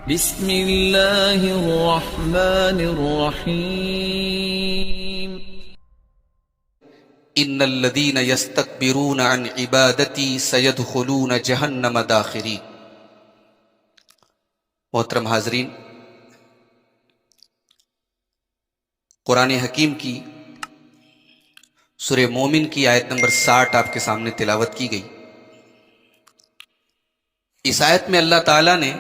بسم اللہ الرحمن الرحیم ان الذين يستكبرون عن عبادتي سيدخلون جہنم داخرین۔ محترم حاضرین، قرآن حکیم کی سورہ مومن کی آیت نمبر 60 آپ کے سامنے تلاوت کی گئی۔ اس آیت میں اللہ تعالیٰ نے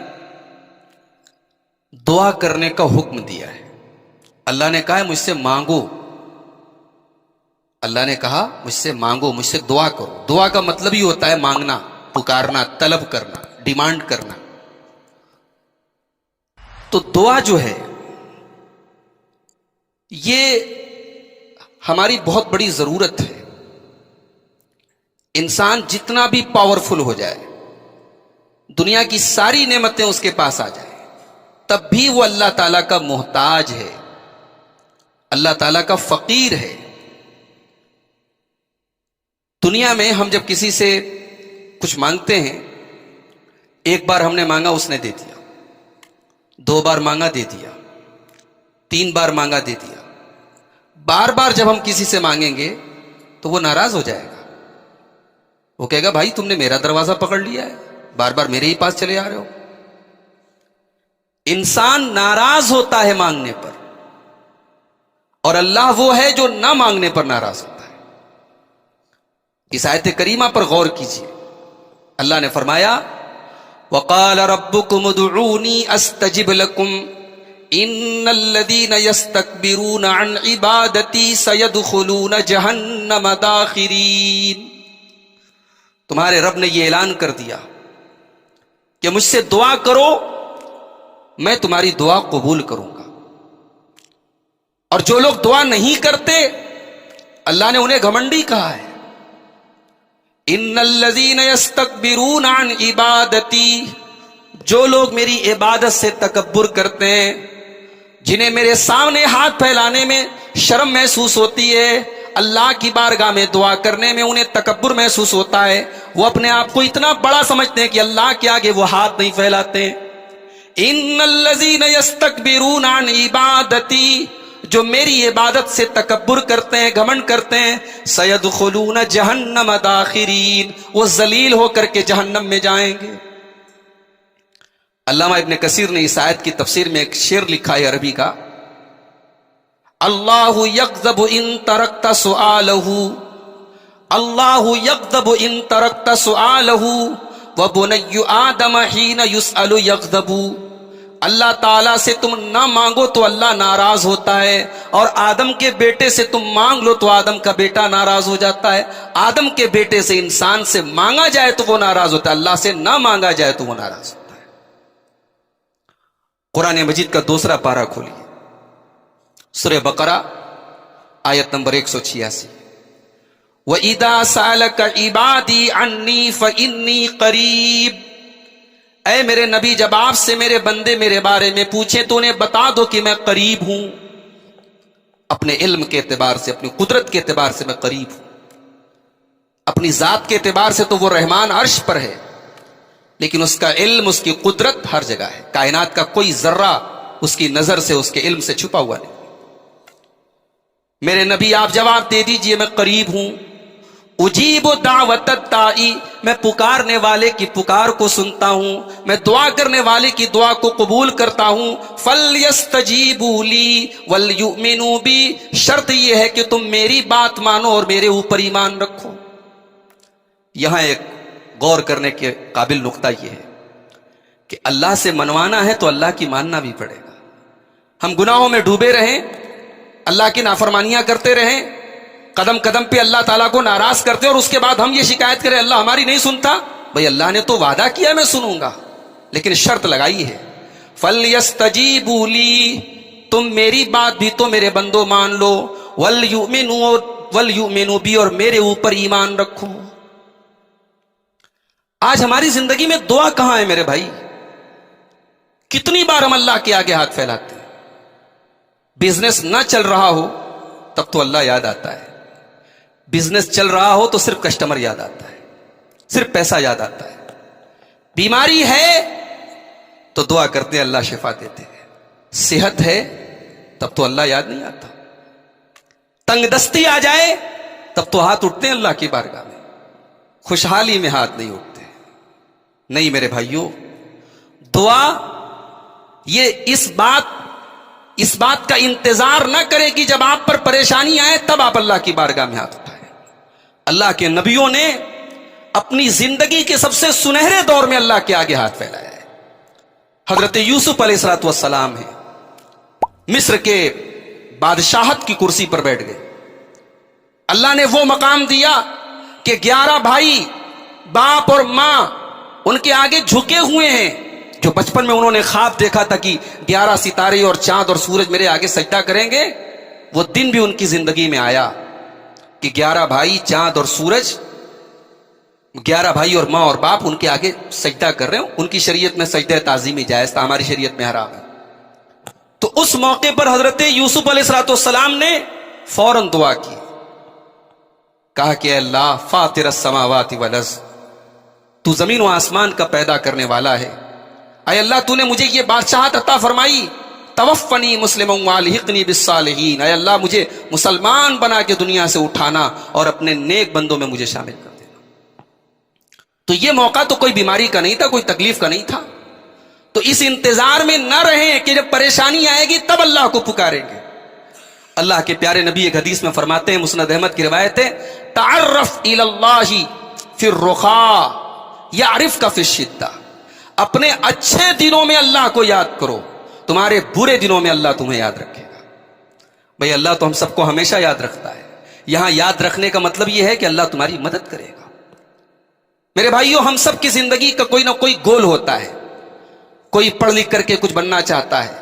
دعا کرنے کا حکم دیا ہے۔ اللہ نے کہا ہے مجھ سے مانگو، اللہ نے کہا مجھ سے مانگو، مجھ سے دعا کرو۔ دعا کا مطلب ہی ہوتا ہے مانگنا، پکارنا، طلب کرنا، ڈیمانڈ کرنا۔ تو دعا جو ہے یہ ہماری بہت بڑی ضرورت ہے۔ انسان جتنا بھی پاورفل ہو جائے، دنیا کی ساری نعمتیں اس کے پاس آ جائیں، تب بھی وہ اللہ تعالیٰ کا محتاج ہے، اللہ تعالیٰ کا فقیر ہے۔ دنیا میں ہم جب کسی سے کچھ مانگتے ہیں، ایک بار ہم نے مانگا اس نے دے دیا، 2 بار مانگا دے دیا، 3 بار مانگا دے دیا، بار بار جب ہم کسی سے مانگیں گے تو وہ ناراض ہو جائے گا۔ وہ کہے گا بھائی تم نے میرا دروازہ پکڑ لیا ہے، بار بار میرے ہی پاس چلے آ رہے ہو۔ انسان ناراض ہوتا ہے مانگنے پر، اور اللہ وہ ہے جو نہ مانگنے پر ناراض ہوتا ہے۔ اس آیت کریمہ پر غور کیجیے۔ اللہ نے فرمایا وَقَالَ رَبُّكُمُ ادْعُونِي أَسْتَجِبْ لَكُمْ إِنَّ الَّذِينَ يَسْتَكْبِرُونَ عَنْ عِبَادَتِي سَيَدْخُلُونَ جَهَنَّمَ دَاخِرِينَ۔ تمہارے رب نے یہ اعلان کر دیا کہ مجھ سے دعا کرو، میں تمہاری دعا قبول کروں گا۔ اور جو لوگ دعا نہیں کرتے، اللہ نے انہیں گھمنڈی کہا ہے۔ ان الذین یستکبرون عن عبادتی، جو لوگ میری عبادت سے تکبر کرتے ہیں، جنہیں میرے سامنے ہاتھ پھیلانے میں شرم محسوس ہوتی ہے، اللہ کی بارگاہ میں دعا کرنے میں انہیں تکبر محسوس ہوتا ہے، وہ اپنے آپ کو اتنا بڑا سمجھتے ہیں کہ اللہ کے آگے وہ ہاتھ نہیں پھیلاتے۔ ان الذین یستکبرون عن عبادتی، جو میری عبادت سے تکبر کرتے ہیں، گھمنڈ کرتے ہیں، سیدخلون جہنم داخرین، وہ ذلیل ہو کر کے جہنم میں جائیں گے۔ علامہ ابن کثیر نے اس آیت کی تفسیر میں ایک شعر لکھا ہے عربی کا، اللہ یغضب ان ترکت سؤالہ، اللہ یغضب ان ترکت سؤالہ وبنی آدم حین یسأل یغضب۔ اللہ تعالیٰ سے تم نہ مانگو تو اللہ ناراض ہوتا ہے، اور آدم کے بیٹے سے تم مانگ لو تو آدم کا بیٹا ناراض ہو جاتا ہے۔ آدم کے بیٹے سے، انسان سے مانگا جائے تو وہ ناراض ہوتا ہے، اللہ سے نہ مانگا جائے تو وہ ناراض ہوتا ہے۔ قرآن مجید کا 2 پارہ کھولیے، سورہ بقرہ آیت نمبر 186۔ وَإِذَا سَأَلَكَ عِبَادِي عَنِّي فَإِنِّي قَرِيبٌ، اے میرے نبی جب آپ سے میرے بندے میرے بارے میں پوچھیں تو انہیں بتا دو کہ میں قریب ہوں۔ اپنے علم کے اعتبار سے، اپنی قدرت کے اعتبار سے میں قریب ہوں، اپنی ذات کے اعتبار سے تو وہ رحمان عرش پر ہے، لیکن اس کا علم، اس کی قدرت ہر جگہ ہے۔ کائنات کا کوئی ذرہ اس کی نظر سے، اس کے علم سے چھپا ہوا نہیں۔ میرے نبی آپ جواب دے دیجئے میں قریب ہوں۔ اجیب دعوت الداعی، میں پکارنے والے کی پکار کو سنتا ہوں، میں دعا کرنے والے کی دعا کو قبول کرتا ہوں۔ فَلْيَسْتَجِيبُوا لِي وَلْيُؤْمِنُوا بِي، شرط یہ ہے کہ تم میری بات مانو اور میرے اوپر ایمان رکھو۔ یہاں ایک غور کرنے کے قابل نقطہ یہ ہے کہ اللہ سے منوانا ہے تو اللہ کی ماننا بھی پڑے گا۔ ہم گناہوں میں ڈوبے رہیں، اللہ کی نافرمانیاں کرتے رہیں، قدم قدم پہ اللہ تعالیٰ کو ناراض کرتے، اور اس کے بعد ہم یہ شکایت کریں اللہ ہماری نہیں سنتا۔ بھئی اللہ نے تو وعدہ کیا میں سنوں گا، لیکن شرط لگائی ہے فَلْيَسْتَجِيبُوا لِي، تم میری بات بھی تو میرے بندوں مان لو، وَلْيُؤْمِنُوا بِي، اور میرے اوپر ایمان رکھو۔ آج ہماری زندگی میں دعا کہاں ہے میرے بھائی؟ کتنی بار ہم اللہ کے آگے ہاتھ پھیلاتے ہیں؟ بزنس نہ چل رہا ہو تب تو اللہ یاد آتا ہے، بزنس چل رہا ہو تو صرف کسٹمر یاد آتا ہے، صرف پیسہ یاد آتا ہے۔ بیماری ہے تو دعا کرتے ہیں اللہ شفا دیتے ہیں. صحت ہے تب تو اللہ یاد نہیں آتا. تنگ دستی آ جائے تب تو ہاتھ اٹھتے ہیں اللہ کی بارگاہ میں. خوشحالی میں ہاتھ نہیں اٹھتے. نہیں میرے بھائیوں، دعا یہ اس بات کا انتظار نہ کرے کہ جب آپ پر پریشانی آئے تب آپ اللہ کی بارگاہ میں ہاتھ اٹھائیں. اللہ کے نبیوں نے اپنی زندگی کے سب سے سنہرے دور میں اللہ کے آگے ہاتھ پھیلایا ہے. حضرت یوسف علیہ الصلوۃ والسلام ہیں، مصر کے بادشاہت کی کرسی پر بیٹھ گئے. اللہ نے وہ مقام دیا کہ 11 بھائی باپ اور ماں ان کے آگے جھکے ہوئے ہیں. جو بچپن میں انہوں نے خواب دیکھا تھا کہ 11 ستارے اور چاند اور سورج میرے آگے سجدہ کریں گے، وہ دن بھی ان کی زندگی میں آیا کہ 11 بھائی چاند اور سورج، 11 بھائی اور ماں اور باپ ان کے آگے سجدہ کر رہے ہیں. ان کی شریعت میں سجدہ تعظیمی جائز تھا، ہماری شریعت میں حرام ہے. تو اس موقع پر حضرت یوسف علیہ الصلوۃ والسلام نے فوراً دعا کی. کہا کہ اے اللہ فاطر السماوات والارض، تو زمین و آسمان کا پیدا کرنے والا ہے. اے اللہ تو نے مجھے یہ بادشاہت عطا فرمائی، توفنی مسلما والحقنی بالصالحین. اے اللہ مجھے مسلمان بنا کے دنیا سے اٹھانا اور اپنے نیک بندوں میں مجھے شامل کر دینا. تو یہ موقع تو کوئی بیماری کا نہیں تھا، کوئی تکلیف کا نہیں تھا. تو اس انتظار میں نہ رہیں کہ جب پریشانی آئے گی تب اللہ کو پکاریں گے. اللہ کے پیارے نبی ایک حدیث میں فرماتے ہیں، مسند احمد کی روایت ہے، تعرف الی اللہ فی الرخاء یعرفک فی الشدہ. اپنے اچھے دنوں میں اللہ کو یاد کرو، تمہارے برے دنوں میں اللہ تمہیں یاد رکھے گا. بھئی اللہ تو ہم سب کو ہمیشہ یاد رکھتا ہے. یہاں یاد رکھنے کا مطلب یہ ہے کہ اللہ تمہاری مدد کرے گا. میرے بھائیوں، ہم سب کی زندگی کا کوئی نہ کوئی گول ہوتا ہے. کوئی پڑھ لکھ کر کے کچھ بننا چاہتا ہے،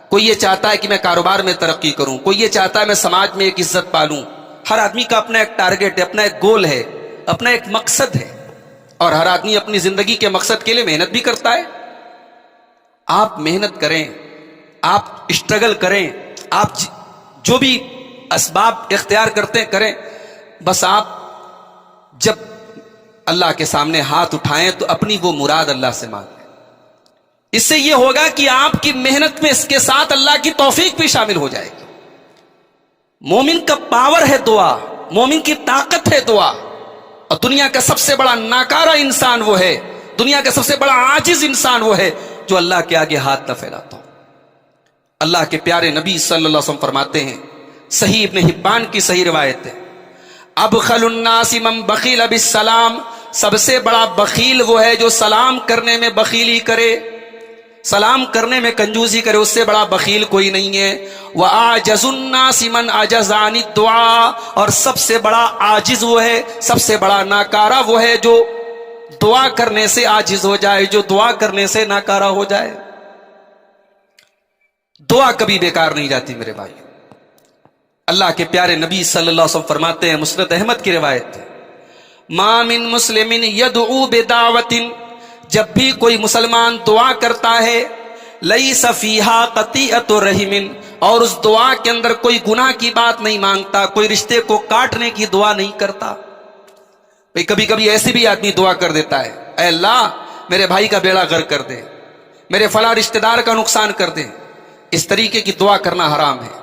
کوئی یہ چاہتا ہے کہ میں کاروبار میں ترقی کروں، کوئی یہ چاہتا ہے میں سماج میں ایک عزت پالوں. ہر آدمی کا اپنا ایک ٹارگٹ ہے، اپنا ایک گول ہے، اپنا ایک مقصد ہے. اور ہر آدمی اپنی زندگی کے مقصد کے لیے محنت بھی کرتا ہے. آپ محنت کریں، آپ اسٹرگل کریں، آپ جو بھی اسباب اختیار کرتے کریں. بس آپ جب اللہ کے سامنے ہاتھ اٹھائیں تو اپنی وہ مراد اللہ سے مانگیں. اس سے یہ ہوگا کہ آپ کی محنت میں اس کے ساتھ اللہ کی توفیق بھی شامل ہو جائے گی. مومن کا پاور ہے دعا، مومن کی طاقت ہے دعا. اور دنیا کا سب سے بڑا ناکارہ انسان وہ ہے، دنیا کا سب سے بڑا عاجز انسان وہ ہے جو اللہ کے آگے ہاتھ نہ پھیلاتا ہو. اللہ کے پیارے نبی صلی اللہ علیہ وسلم فرماتے ہیں، صحیح ابن حبان کی صحیح روایت ہے، ابخل الناس من بخیل بالسلام. سب سے بڑا بخیل وہ ہے جو سلام کرنے میں بخیلی کرے، سلام کرنے میں کنجوسی کرے. اس سے بڑا بخیل کوئی نہیں ہے. وَآجَزُ النَّاسِ مَنْ عَجَزَ عَنِ الدُّعَاءِ. اور سب سے بڑا عاجز وہ ہے، سب سے بڑا ناکارہ وہ ہے جو دعا کرنے سے عاجز ہو جائے، جو دعا کرنے سے ناکارہ ہو جائے. دعا کبھی بیکار نہیں جاتی میرے بھائی. اللہ کے پیارے نبی صلی اللہ علیہ وسلم فرماتے ہیں، مسند احمد کی روایت ہے، مَا مِن مُسْلِمٍ يَدْعُو بِدَعْوَةٍ. جب بھی کوئی مسلمان دعا کرتا ہے، لَيْسَ فِيهَا قَطِيعَةُ رَحِمٍ. اور اس دعا کے اندر کوئی گناہ کی بات نہیں مانگتا، کوئی رشتے کو کاٹنے کی دعا نہیں کرتا. کبھی کبھی ایسے بھی آدمی دعا کر دیتا ہے، اے اللہ میرے بھائی کا بیڑا غرق کر دے، میرے فلاں رشتہ دار کا نقصان کر دے. اس طریقے کی دعا کرنا حرام ہے.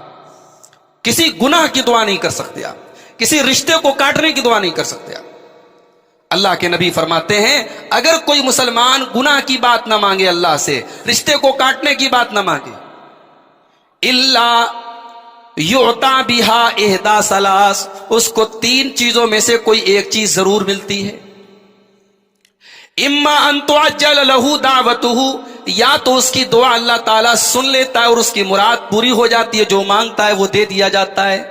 کسی گناہ کی دعا نہیں کر سکتے آپ، کسی رشتے کو کاٹنے کی دعا نہیں کر سکتے آپ. اللہ کے نبی فرماتے ہیں، اگر کوئی مسلمان گناہ کی بات نہ مانگے، اللہ سے رشتے کو کاٹنے کی بات نہ مانگے، الا یعطا بہا احدی ثلاث. اس کو 3 چیزوں میں سے کوئی ایک چیز ضرور ملتی ہے. اما ان تعجل له دعوته. یا تو اس کی دعا اللہ تعالیٰ سن لیتا ہے اور اس کی مراد پوری ہو جاتی ہے، جو مانگتا ہے وہ دے دیا جاتا ہے.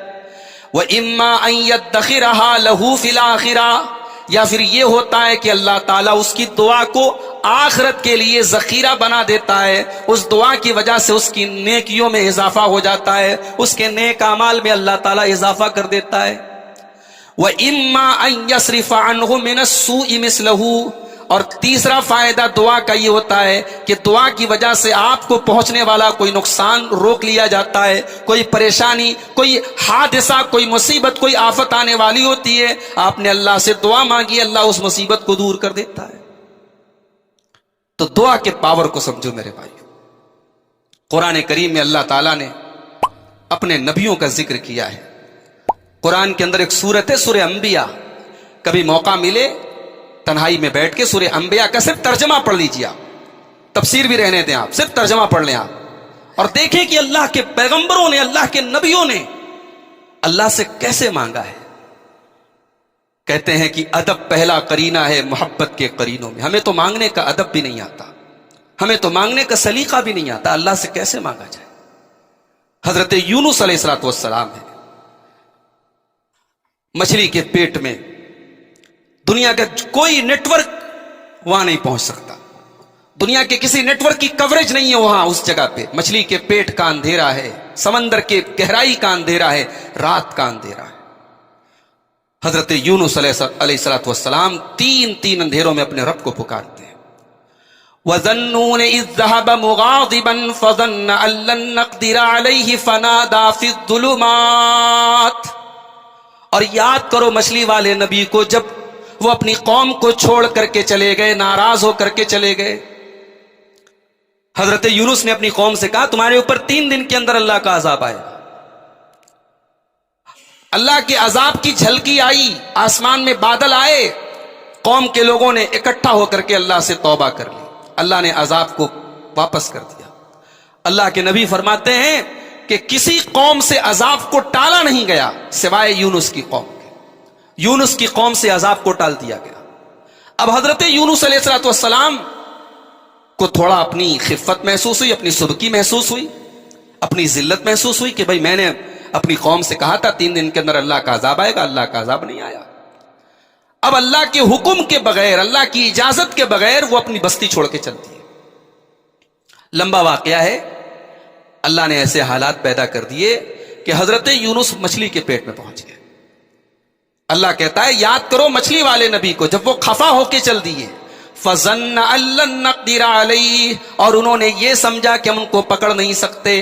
وَإِمَّا أَن يَدَّخِرَهَا لَهُ فِي الْآخِرَةِ. یا پھر یہ ہوتا ہے کہ اللہ تعالیٰ اس کی دعا کو آخرت کے لیے ذخیرہ بنا دیتا ہے. اس دعا کی وجہ سے اس کی نیکیوں میں اضافہ ہو جاتا ہے، اس کے نیک اعمال میں اللہ تعالیٰ اضافہ کر دیتا ہے. وَإِمَّا أَن يَصْرِفَ عَنْهُ مِنَ السُّوءِ مِثْلَهُ. اور تیسرا فائدہ دعا کا یہ ہوتا ہے کہ دعا کی وجہ سے آپ کو پہنچنے والا کوئی نقصان روک لیا جاتا ہے، کوئی پریشانی، کوئی حادثہ، کوئی مصیبت، کوئی آفت آنے والی ہوتی ہے، آپ نے اللہ سے دعا مانگی، اللہ اس مصیبت کو دور کر دیتا ہے. تو دعا کے پاور کو سمجھو میرے بھائی. قرآن کریم میں اللہ تعالیٰ نے اپنے نبیوں کا ذکر کیا ہے. قرآن کے اندر ایک سورت ہے سورہ انبیاء. کبھی موقع ملے تنہائی میں بیٹھ کے سورہ انبیاء کا صرف ترجمہ پڑھ لیجیے. آپ تفسیر بھی رہنے دیں, آپ صرف ترجمہ پڑھ لیں آپ اور دیکھیں کہ اللہ کے پیغمبروں نے, اللہ کے نبیوں نے اللہ سے کیسے مانگا ہے. کہتے ہیں کہ ادب پہلا قرینہ ہے محبت کے قرینوں میں. ہمیں تو مانگنے کا ادب بھی نہیں آتا, ہمیں تو مانگنے کا سلیقہ بھی نہیں آتا. اللہ سے کیسے مانگا جائے. حضرت یونس علیہ الصلوۃ والسلام ہے, مچھلی کے پیٹ میں. دنیا کا کوئی نیٹ ورک وہاں نہیں پہنچ سکتا, دنیا کے کسی نیٹ ورک کی کوریج نہیں ہے وہاں اس جگہ پہ. مچھلی کے پیٹ کا اندھیرا ہے, سمندر کے گہرائی کا اندھیرا ہے, رات کا اندھیرا ہے. حضرت یونس علیہ الصلوۃ والسلام تین اندھیروں میں اپنے رب کو پکارتے ہیں. وَظَنُّونَ إِذْ ذَهَبَ مُغَاضِبًا فَظَنَّ أَن لَّن نَّقْدِرَ عَلَيْهِ فَنَادَىٰ فِي الظُّلُمَاتِ. اور یاد کرو مچھلی والے نبی کو جب وہ اپنی قوم کو چھوڑ کر کے چلے گئے, ناراض ہو کر کے چلے گئے. حضرت یونس نے اپنی قوم سے کہا تمہارے اوپر 3 دن کے اندر اللہ کا عذاب آئے. اللہ کے عذاب کی جھلکی آئی, آسمان میں بادل آئے, قوم کے لوگوں نے اکٹھا ہو کر کے اللہ سے توبہ کر لی. اللہ نے عذاب کو واپس کر دیا. اللہ کے نبی فرماتے ہیں کہ کسی قوم سے عذاب کو ٹالا نہیں گیا سوائے یونس کی قوم کے. یونس کی قوم سے عذاب کو ٹال دیا گیا. اب حضرت یونس علیہ الصلوۃ والسلام کو تھوڑا اپنی خفت محسوس ہوئی, اپنی سبکی محسوس ہوئی, اپنی ذلت محسوس ہوئی کہ بھائی میں نے اپنی قوم سے کہا تھا 3 دن کے اندر اللہ کا عذاب آئے گا, اللہ کا عذاب نہیں آیا. اب اللہ کے حکم کے بغیر, اللہ کی اجازت کے بغیر وہ اپنی بستی چھوڑ کے چلتی ہے. لمبا واقعہ ہے. اللہ نے ایسے حالات پیدا کر دیے کہ حضرت یونس مچھلی کے پیٹ میں پہنچ گئے. اللہ کہتا ہے یاد کرو مچھلی والے نبی کو جب وہ خفا ہو کے چل دیے. فَظَنَّ أَن لَّن نَّقْدِرَ عَلَيْهِ, اور انہوں نے یہ سمجھا کہ ہم ان کو پکڑ نہیں سکتے.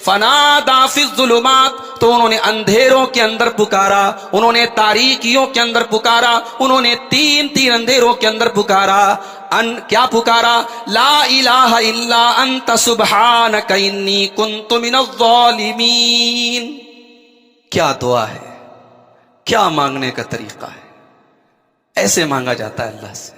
فَنَادَىٰ فِي الظُّلُمَاتِ, تو انہوں نے اندھیروں کے اندر پکارا, انہوں نے تاریکیوں کے اندر پکارا, انہوں نے تین اندھیروں کے اندر پکارا. کیا پکارا؟ لا الہ الا انت سبحانک انی کنت من الظالمین. کیا دعا ہے, کیا مانگنے کا طریقہ ہے. ایسے مانگا جاتا ہے اللہ سے.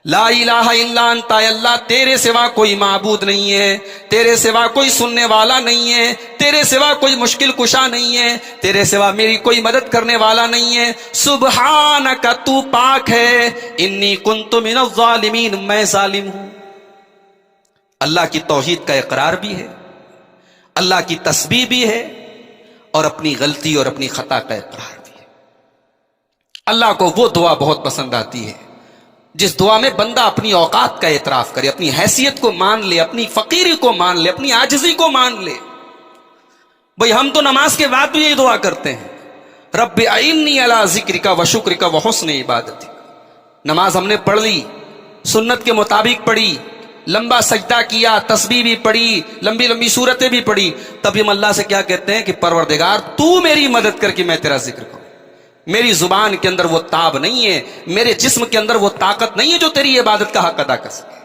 لا الہ الا انت, اللہ تیرے سوا کوئی معبود نہیں ہے, تیرے سوا کوئی سننے والا نہیں ہے, تیرے سوا کوئی مشکل کشا نہیں ہے, تیرے سوا میری کوئی مدد کرنے والا نہیں ہے. سبحانک, تو پاک ہے. انی کنت من الظالمین, میں ظالم ہوں. اللہ کی توحید کا اقرار بھی ہے, اللہ کی تسبیح بھی ہے, اور اپنی غلطی اور اپنی خطا کا اقرار بھی ہے. اللہ کو وہ دعا بہت پسند آتی ہے جس دعا میں بندہ اپنی اوقات کا اعتراف کرے, اپنی حیثیت کو مان لے, اپنی فقیری کو مان لے, اپنی عاجزی کو مان لے. بھئی ہم تو نماز کے بعد بھی یہی دعا کرتے ہیں, رب اعنی علی ذکرک و شکرک و حسن عبادتک. نماز ہم نے پڑھ لی, سنت کے مطابق پڑھی, لمبا سجدہ کیا, تسبیح بھی پڑھی, لمبی لمبی صورتیں بھی پڑھی, تب ہم اللہ سے کیا کہتے ہیں کہ پروردگار تو میری مدد کر کے میں تیرا ذکر کروں. میری زبان کے اندر وہ تاب نہیں ہے, میرے جسم کے اندر وہ طاقت نہیں ہے جو تیری عبادت کا حق ادا کر سکے.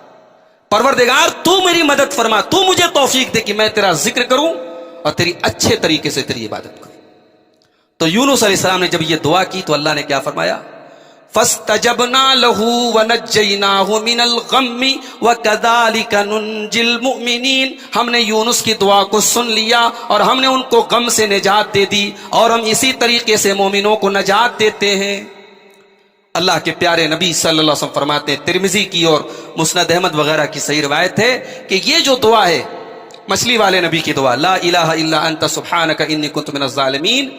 پروردگار تو میری مدد فرما, تو مجھے توفیق دے کہ میں تیرا ذکر کروں اور تیری اچھے طریقے سے تیری عبادت کروں. تو یونس علیہ السلام نے جب یہ دعا کی تو اللہ نے کیا فرمایا؟ فَاسْتَجَبْنَا لَهُ وَنَجَّيْنَاهُ مِنَ الْغَمِّ وَكَذَلِكَ نُنْجِي الْمُؤْمِنِينَ. ہم نے یونس کی دعا کو سن لیا اور ہم نے ان کو غم سے نجات دے دی, اور ہم اسی طریقے سے مومنوں کو نجات دیتے ہیں. اللہ کے پیارے نبی صلی اللہ علیہ وسلم فرماتے ہیں, ترمذی کی اور مسند احمد وغیرہ کی صحیح روایت ہے کہ یہ جو دعا ہے مچھلی والے نبی کی دعا, لا الہ الا انت سبحانک انی کنت من الظالمین,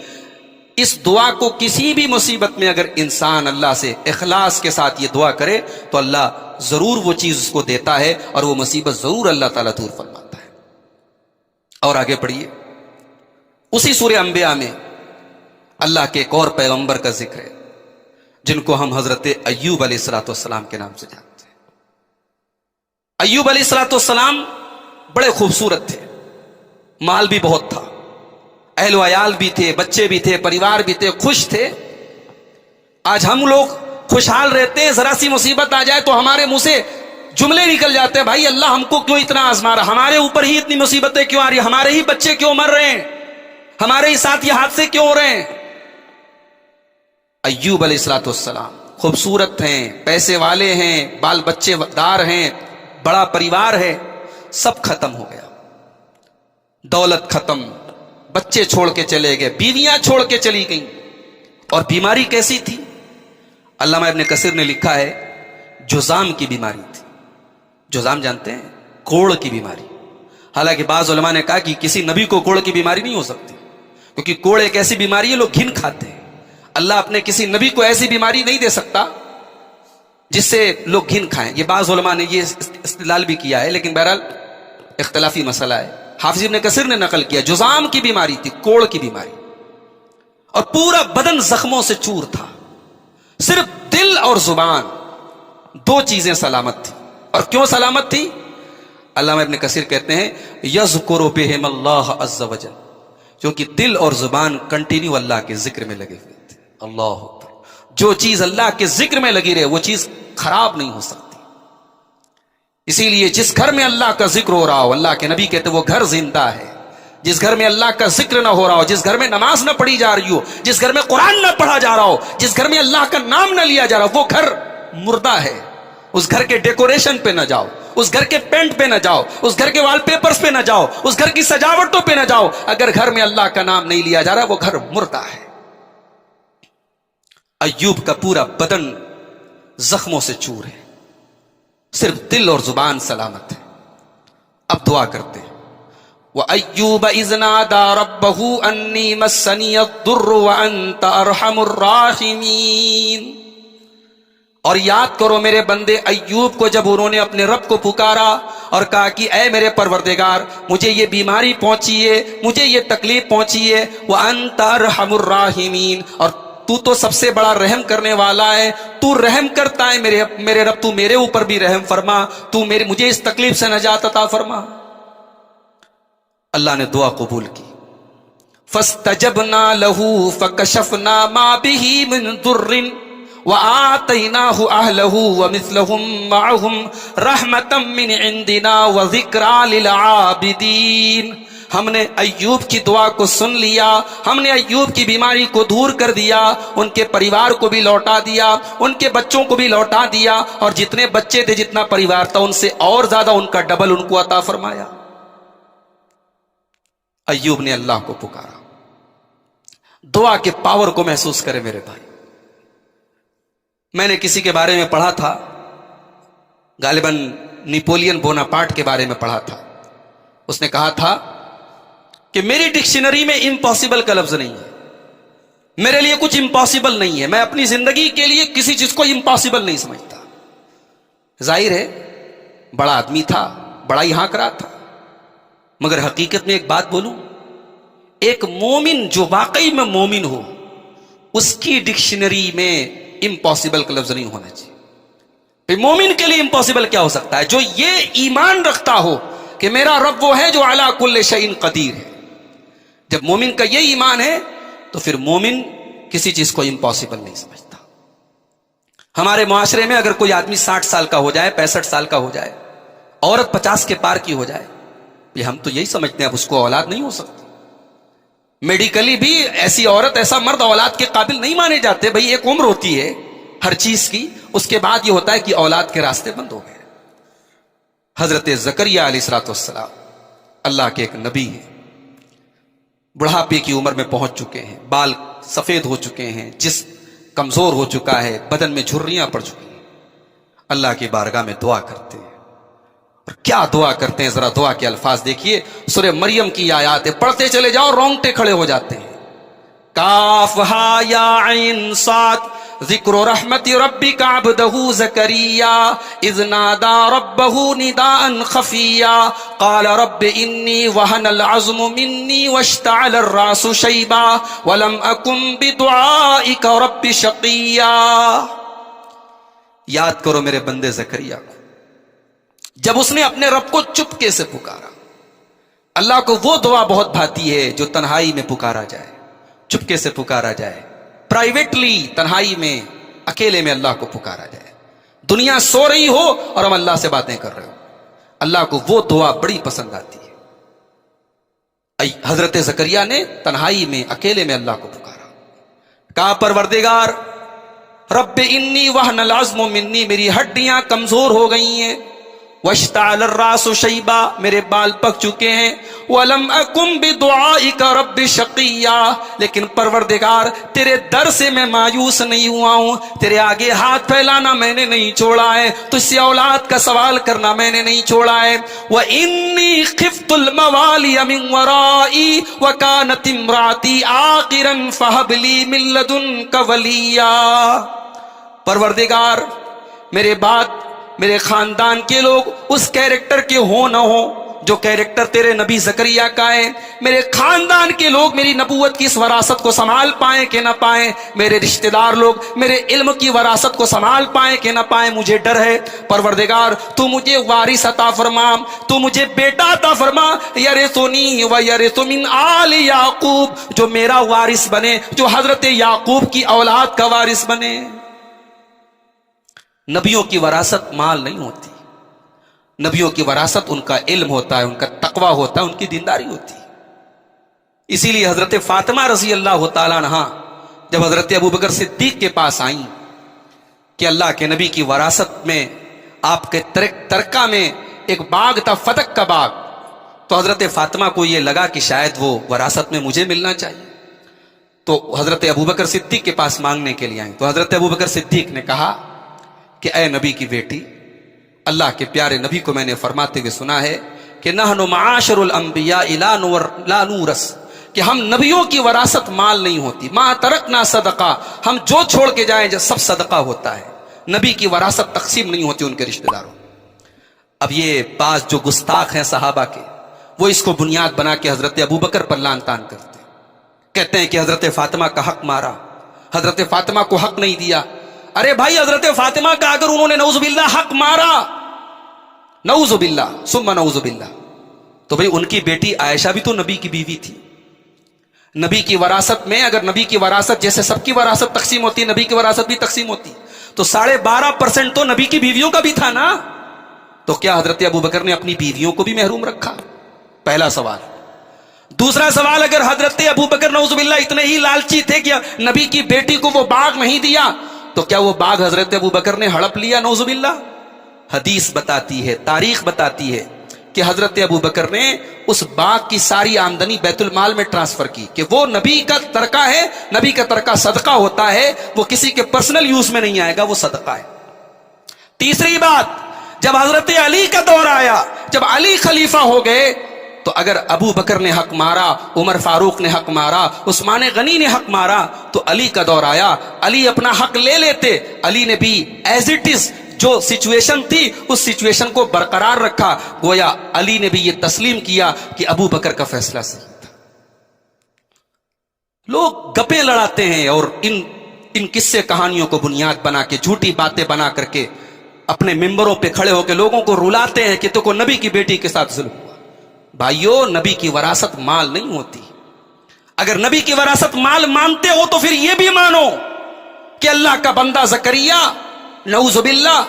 اس دعا کو کسی بھی مصیبت میں اگر انسان اللہ سے اخلاص کے ساتھ یہ دعا کرے تو اللہ ضرور وہ چیز اس کو دیتا ہے, اور وہ مصیبت ضرور اللہ تعالیٰ دور فرماتا ہے. اور آگے پڑھیے, اسی سورہ انبیاء میں اللہ کے ایک اور پیغمبر کا ذکر ہے جن کو ہم حضرت ایوب علیہ الصلوۃ والسلام کے نام سے جانتے ہیں. ایوب علیہ الصلوۃ والسلام بڑے خوبصورت تھے, مال بھی بہت تھا, اہل و عیال بھی تھے, بچے بھی تھے, پریوار بھی تھے, خوش تھے. آج ہم لوگ خوشحال رہتے ہیں, ذرا سی مصیبت آ جائے تو ہمارے منہ سے جملے نکل جاتے ہیں، بھائی اللہ ہم کو کیوں اتنا آزما رہا، ہمارے اوپر ہی اتنی مصیبتیں کیوں آ رہی ہیں، ہمارے ہی بچے کیوں مر رہے ہیں، ہمارے ہی ساتھ یہ حادثے کیوں ہو رہے ہیں۔ ایوب علیہ الصلوۃ والسلام خوبصورت ہیں، پیسے والے ہیں، بال بچے دار ہیں، بڑا پریوار ہے، سب ختم ہو گیا، دولت ختم، بچے چھوڑ کے چلے گئے، بیویاں چھوڑ کے چلی گئیں، اور بیماری کیسی تھی؟ علامہ ابن کثیر نے لکھا ہے جذام کی بیماری تھی۔ جذام جانتے ہیں؟ کوڑ کی بیماری۔ حالانکہ بعض علماء نے کہا کہ کسی نبی کو کوڑ کی بیماری نہیں ہو سکتی، کیونکہ کوڑ ایک ایسی بیماری ہے لوگ گھن کھاتے ہیں، اللہ اپنے کسی نبی کو ایسی بیماری نہیں دے سکتا جس سے لوگ گھن کھائیں۔ یہ بعض علماء نے یہ استدلال بھی کیا ہے، لیکن بہرحال اختلافی مسئلہ ہے۔ حافظ ابن کثیر نے نقل کیا جذام کی بیماری تھی، کوڑ کی بیماری، اور پورا بدن زخموں سے چور تھا، صرف دل اور زبان دو چیزیں سلامت تھی۔ اور کیوں سلامت تھی؟ علامہ ابن کثیر کہتے ہیں یذکر بہم اللہ عز وجل، کیونکہ دل اور زبان کنٹینیو اللہ کے ذکر میں لگے ہوئے تھے۔ اللہ اکبر، جو چیز اللہ کے ذکر میں لگی رہے وہ چیز خراب نہیں ہو سکتی۔ اسی لیے جس گھر میں اللہ کا ذکر ہو رہا ہو، اللہ کے نبی کہتے وہ گھر زندہ ہے۔ جس گھر میں اللہ کا ذکر نہ ہو رہا ہو، جس گھر میں نماز نہ پڑھی جا رہی ہو، جس گھر میں قرآن نہ پڑھا جا رہا ہو، جس گھر میں اللہ کا نام نہ لیا جا رہا ہو، وہ گھر مردہ ہے۔ اس گھر کے ڈیکوریشن پہ نہ جاؤ، اس گھر کے پینٹ پہ نہ جاؤ، اس گھر کے وال پیپرز پہ نہ جاؤ، اس گھر کی سجاوٹوں پہ نہ جاؤ۔ اگر گھر میں اللہ کا نام نہیں لیا جا رہا وہ گھر مردہ ہے۔ ایوب کا پورا بدن زخموں سے چور ہے، صرف دل اور زبان سلامت ہے۔ اب دعا کرتے ہیں وَأَيُّوبَ إِذْ نَادَىٰ رَبَّهُ أَنِّي مَسَّنِيَ الضُّرُّ وَأَنْتَ أَرْحَمُ الرَّاحِمِينَ۔ اور یاد کرو میرے بندے ایوب کو، جب انہوں نے اپنے رب کو پکارا اور کہا کہ اے میرے پروردگار مجھے یہ بیماری پہنچی ہے، مجھے یہ تکلیف پہنچی ہے، وَأَنْتَ أَرْحَمُ الرَّاحِمِينَ، اور تو تو سب سے بڑا رحم کرنے والا ہے، تو رحم کرتا ہے میرے رب، تو میرے اوپر بھی رحم فرما، تو مجھے اس تکلیف سے نجات عطا فرما۔ اللہ نے دعا قبول کی۔ فَاسْتَجَبْنَا لَهُ فَكَشَفْنَا مَا بِهِ مِن ضُرٍّ وَآتَيْنَاهُ أَهْلَهُ وَمِثْلَهُم مَّعَهُمْ رَحْمَةً مِّنْ عِندِنَا وَذِكْرَىٰ لِلْعَابِدِينَ۔ ہم نے ایوب کی دعا کو سن لیا، ہم نے ایوب کی بیماری کو دور کر دیا، ان کے پریوار کو بھی لوٹا دیا، ان کے بچوں کو بھی لوٹا دیا، اور جتنے بچے تھے جتنا پریوار تھا ان سے اور زیادہ ان کا ڈبل ان کو عطا فرمایا۔ ایوب نے اللہ کو پکارا۔ دعا کے پاور کو محسوس کرے میرے بھائی۔ میں نے کسی کے بارے میں پڑھا تھا، غالباً نیپولین بوناپارٹ کے بارے میں پڑھا تھا، اس نے کہا تھا کہ میری ڈکشنری میں امپاسبل کا لفظ نہیں ہے، میرے لیے کچھ امپاسبل نہیں ہے، میں اپنی زندگی کے لیے کسی چیز کو امپاسبل نہیں سمجھتا۔ ظاہر ہے بڑا آدمی تھا، بڑا ہی ہانک رہا تھا، مگر حقیقت میں ایک بات بولوں، ایک مومن جو واقعی میں مومن ہو اس کی ڈکشنری میں امپاسبل کا لفظ نہیں ہونا چاہیے۔ مومن کے لیے امپاسبل کیا ہو سکتا ہے؟ جو یہ ایمان رکھتا ہو کہ میرا رب وہ ہے جو علی کل شیء قدیر ہے۔ جب مومن کا یہ ایمان ہے تو پھر مومن کسی چیز کو امپاسبل نہیں سمجھتا۔ ہمارے معاشرے میں اگر کوئی آدمی 60 سال کا ہو جائے، 65 سال کا ہو جائے، عورت 50 کے پار کی ہو جائے، یہ ہم تو یہی سمجھتے ہیں اب اس کو اولاد نہیں ہو سکتی۔ میڈیکلی بھی ایسی عورت ایسا مرد اولاد کے قابل نہیں مانے جاتے۔ بھئی ایک عمر ہوتی ہے ہر چیز کی، اس کے بعد یہ ہوتا ہے کہ اولاد کے راستے بند ہو گئے۔ حضرت زکریہ علیہ السلام اللہ کے ایک نبی ہیں، بڑھاپے کی عمر میں پہنچ چکے ہیں، بال سفید ہو چکے ہیں، جسم کمزور ہو چکا ہے، بدن میں جھریاں پڑ چکی ہیں، اللہ کی بارگاہ میں دعا کرتے ہیں۔ اور کیا دعا کرتے ہیں، ذرا دعا کے الفاظ دیکھیے۔ سورہ مریم کی آیات ہے، پڑھتے چلے جاؤ رونگٹے کھڑے ہو جاتے ہیں۔ کاف ہا یا عین صاد ذکر رحمت ربک عبدہ زکریا اذ نادى ربہ نداء خفیا قال رب انی وہن العظم منی واشتعل الراس شیبا ولم اکن بدعائک رب شقیا۔ یاد کرو میرے بندے زکریا کو، جب اس نے اپنے رب کو چپکے سے پکارا۔ اللہ کو وہ دعا بہت بھاتی ہے جو تنہائی میں پکارا جائے، چپکے سے پکارا جائے، پرائیویٹلی تنہائی میں اکیلے میں اللہ کو پکارا جائے۔ دنیا سو رہی ہو اور ہم اللہ سے باتیں کر رہے ہو. اللہ کو وہ دعا بڑی پسند آتی ہے. حضرت زکریا نے تنہائی میں اکیلے میں اللہ کو پکارا, کہا پروردگار رب انی وہن العظم منی, میری ہڈیاں کمزور ہو گئی ہیں, واشتعل الراس شیبا, میرے بال پک چکے ہیں, ولم اکن بدعائک رب شقیا, لیکن پروردگار تیرے در سے میں مایوس نہیں ہوا ہوں, تیرے آگے ہاتھ پھیلانا میں نے نہیں چھوڑا ہے, تجھ سے اولاد کا سوال کرنا میں نے نہیں چھوڑا ہے. وانی خفت الموالی من ورائی وکانت امراتی عاقرا فہب لی من لدنک ولیا. پروردگار میرے بعد میرے خاندان کے لوگ اس کیریکٹر کے ہو نہ ہو جو کیریکٹر تیرے نبی زکریا کا ہے, میرے خاندان کے لوگ میری نبوت کی اس وراثت کو سنبھال پائیں کہ نہ پائیں, میرے رشتہ دار لوگ میرے علم کی وراثت کو سنبھال پائیں کہ نہ پائیں, مجھے ڈر ہے. پروردگار تو مجھے وارث عطا فرما, تو مجھے بیٹا عطا فرما, یرثنی و یرث من آل یعقوب, جو میرا وارث بنے, جو حضرت یعقوب کی اولاد کا وارث بنے. نبیوں کی وراثت مال نہیں ہوتی, نبیوں کی وراثت ان کا علم ہوتا ہے, ان کا تقوی ہوتا ہے, ان کی دینداری ہوتی ہے. اسی لیے حضرت فاطمہ رضی اللہ تعالیٰ عنہا جب حضرت ابوبکر صدیق کے پاس آئیں کہ اللہ کے نبی کی وراثت میں آپ کے ترکہ میں ایک باغ تھا, فتق کا باغ, تو حضرت فاطمہ کو یہ لگا کہ شاید وہ وراثت میں مجھے ملنا چاہیے, تو حضرت ابوبکر صدیق کے پاس مانگنے کے لیے آئیں. تو حضرت ابوبکر صدیق نے کہا کہ اے نبی کی بیٹی, اللہ کے پیارے نبی کو میں نے فرماتے ہوئے سنا ہے کہ نحن معاشر الانبیاء لا نورث, کہ ہم نبیوں کی وراثت مال نہیں ہوتی, ما ترکنا صدقہ, ہم جو چھوڑ کے جائیں جو سب صدقہ ہوتا ہے, نبی کی وراثت تقسیم نہیں ہوتی ان کے رشتہ داروں. اب یہ بعض جو گستاخ ہیں صحابہ کے, وہ اس کو بنیاد بنا کے حضرت ابوبکر پر لعن طعن کرتے ہیں, کہتے ہیں کہ حضرت فاطمہ کا حق مارا, حضرت فاطمہ کو حق نہیں دیا. ارے بھائی, حضرت فاطمہ کا اگر انہوں نے نعوذ باللہ حق مارا, نعوذ باللہ ثم نعوذ باللہ, تو بھئی ان کی بیٹی عائشہ بھی تو نبی کی بیوی تھی. نبی کی وراثت میں اگر نبی کی وراثت جیسے سب کی وراثت تقسیم ہوتی, نبی کی وراثت بھی تقسیم ہوتی, تو 12.5% تو نبی کی بیویوں کا بھی تھا نا. تو کیا حضرت ابوبکر نے اپنی بیویوں کو بھی محروم رکھا؟ پہلا سوال. دوسرا سوال, اگر حضرت ابوبکر نعوذ باللہ اتنے ہی لالچی تھے کہ نبی کی بیٹی کو وہ باغ نہیں دیا, تو کیا وہ باغ حضرت ابوبکر نے ہڑپ لیا؟ نعوذ باللہ. حدیث بتاتی ہے, تاریخ بتاتی ہے کہ حضرت ابوبکر نے اس باغ کی ساری آمدنی بیت المال میں ٹرانسفر کی, کہ وہ نبی کا ترکہ ہے, نبی کا ترکہ صدقہ ہوتا ہے, وہ کسی کے پرسنل یوز میں نہیں آئے گا, وہ صدقہ ہے. تیسری بات, جب حضرت علی کا دور آیا, جب علی خلیفہ ہو گئے, تو اگر ابو بکر نے حق مارا, عمر فاروق نے حق مارا, عثمان غنی نے حق مارا, تو علی کا دور آیا, علی اپنا حق لے لیتے. علی نے بھی ایز اٹ از جو سچویشن تھی اس سچویشن کو برقرار رکھا, گویا علی نے بھی یہ تسلیم کیا کہ ابو بکر کا فیصلہ صحیح تھا. لوگ گپیں لڑاتے ہیں اور ان قصے کہانیوں کو بنیاد بنا کے, جھوٹی باتیں بنا کر کے اپنے ممبروں پہ کھڑے ہو کے لوگوں کو رلاتے ہیں کہ تو کو نبی کی بیٹی کے ساتھ ظلم ہوا. بھائیو, نبی کی وراثت مال نہیں ہوتی. اگر نبی کی وراثت مال مانتے ہو تو پھر یہ بھی مانو کہ اللہ کا بندہ زکریا نعوذ باللہ,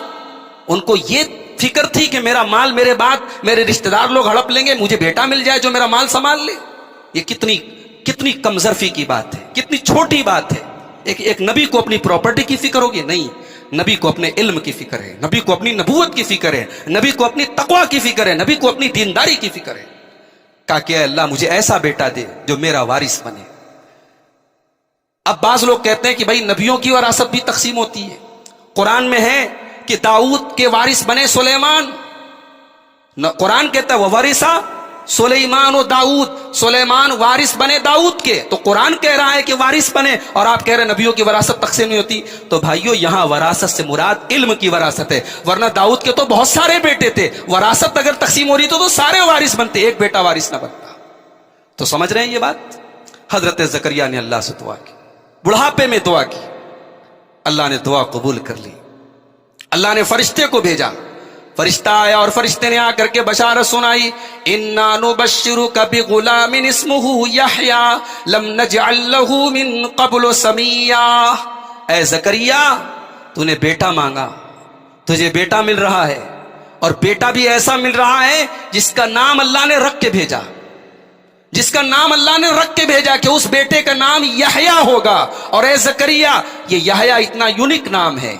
ان کو یہ فکر تھی کہ میرا مال میرے بعد میرے رشتہ دار لوگ ہڑپ لیں گے, مجھے بیٹا مل جائے جو میرا مال سنبھال لے. یہ کتنی کمزرفی کی بات ہے, کتنی چھوٹی بات ہے. ایک نبی کو اپنی پراپرٹی کی فکر ہوگی؟ نہیں, نبی کو اپنے علم کی فکر ہے, نبی کو اپنی نبوت کی فکر ہے, نبی کو اپنی تقوی کی فکر ہے, نبی کو اپنی دینداری کی فکر ہے. کہا کہ اے اللہ مجھے ایسا بیٹا دے جو میرا وارث بنے. اب بعض لوگ کہتے ہیں کہ بھائی نبیوں کی وراثت بھی تقسیم ہوتی ہے. قرآن میں ہے کہ داؤد کے وارث بنے سلیمان. قرآن کہتا ہے وَوَرِثَ سلیمان و داؤد, سلیمان وارث بنے داؤد کے. تو قرآن کہہ رہا ہے کہ وارث بنے, اور آپ کہہ رہے ہیں نبیوں کی وراثت تقسیم نہیں ہوتی. تو بھائیو, یہاں وراثت سے مراد علم کی وراثت ہے, ورنہ داؤد کے تو بہت سارے بیٹے تھے. وراثت اگر تقسیم ہو رہی تو سارے وارث بنتے, ایک بیٹا وارث نہ بنتا. تو سمجھ رہے ہیں یہ بات؟ حضرت زکریا نے اللہ سے دعا کی, بڑھاپے میں دعا کی, اللہ نے دعا قبول کر لی. اللہ نے فرشتے کو بھیجا, فرشتہ آیا اور فرشتے نے آ کر کے بشارت سنائی, انا نبشرک بغلام اسمہ یحییٰ لم نجعل لہ من قبل سمیہ. اے زکریا, تو نے بیٹا مانگا, تجھے بیٹا مل رہا ہے، اور بیٹا بھی ایسا مل رہا ہے جس کا نام اللہ نے رکھ کے بھیجا، جس کا نام اللہ نے رکھ کے بھیجا کہ اس بیٹے کا نام یحییٰ ہوگا۔ اور اے زکریا، یہ یحییٰ اتنا یونیک نام ہے،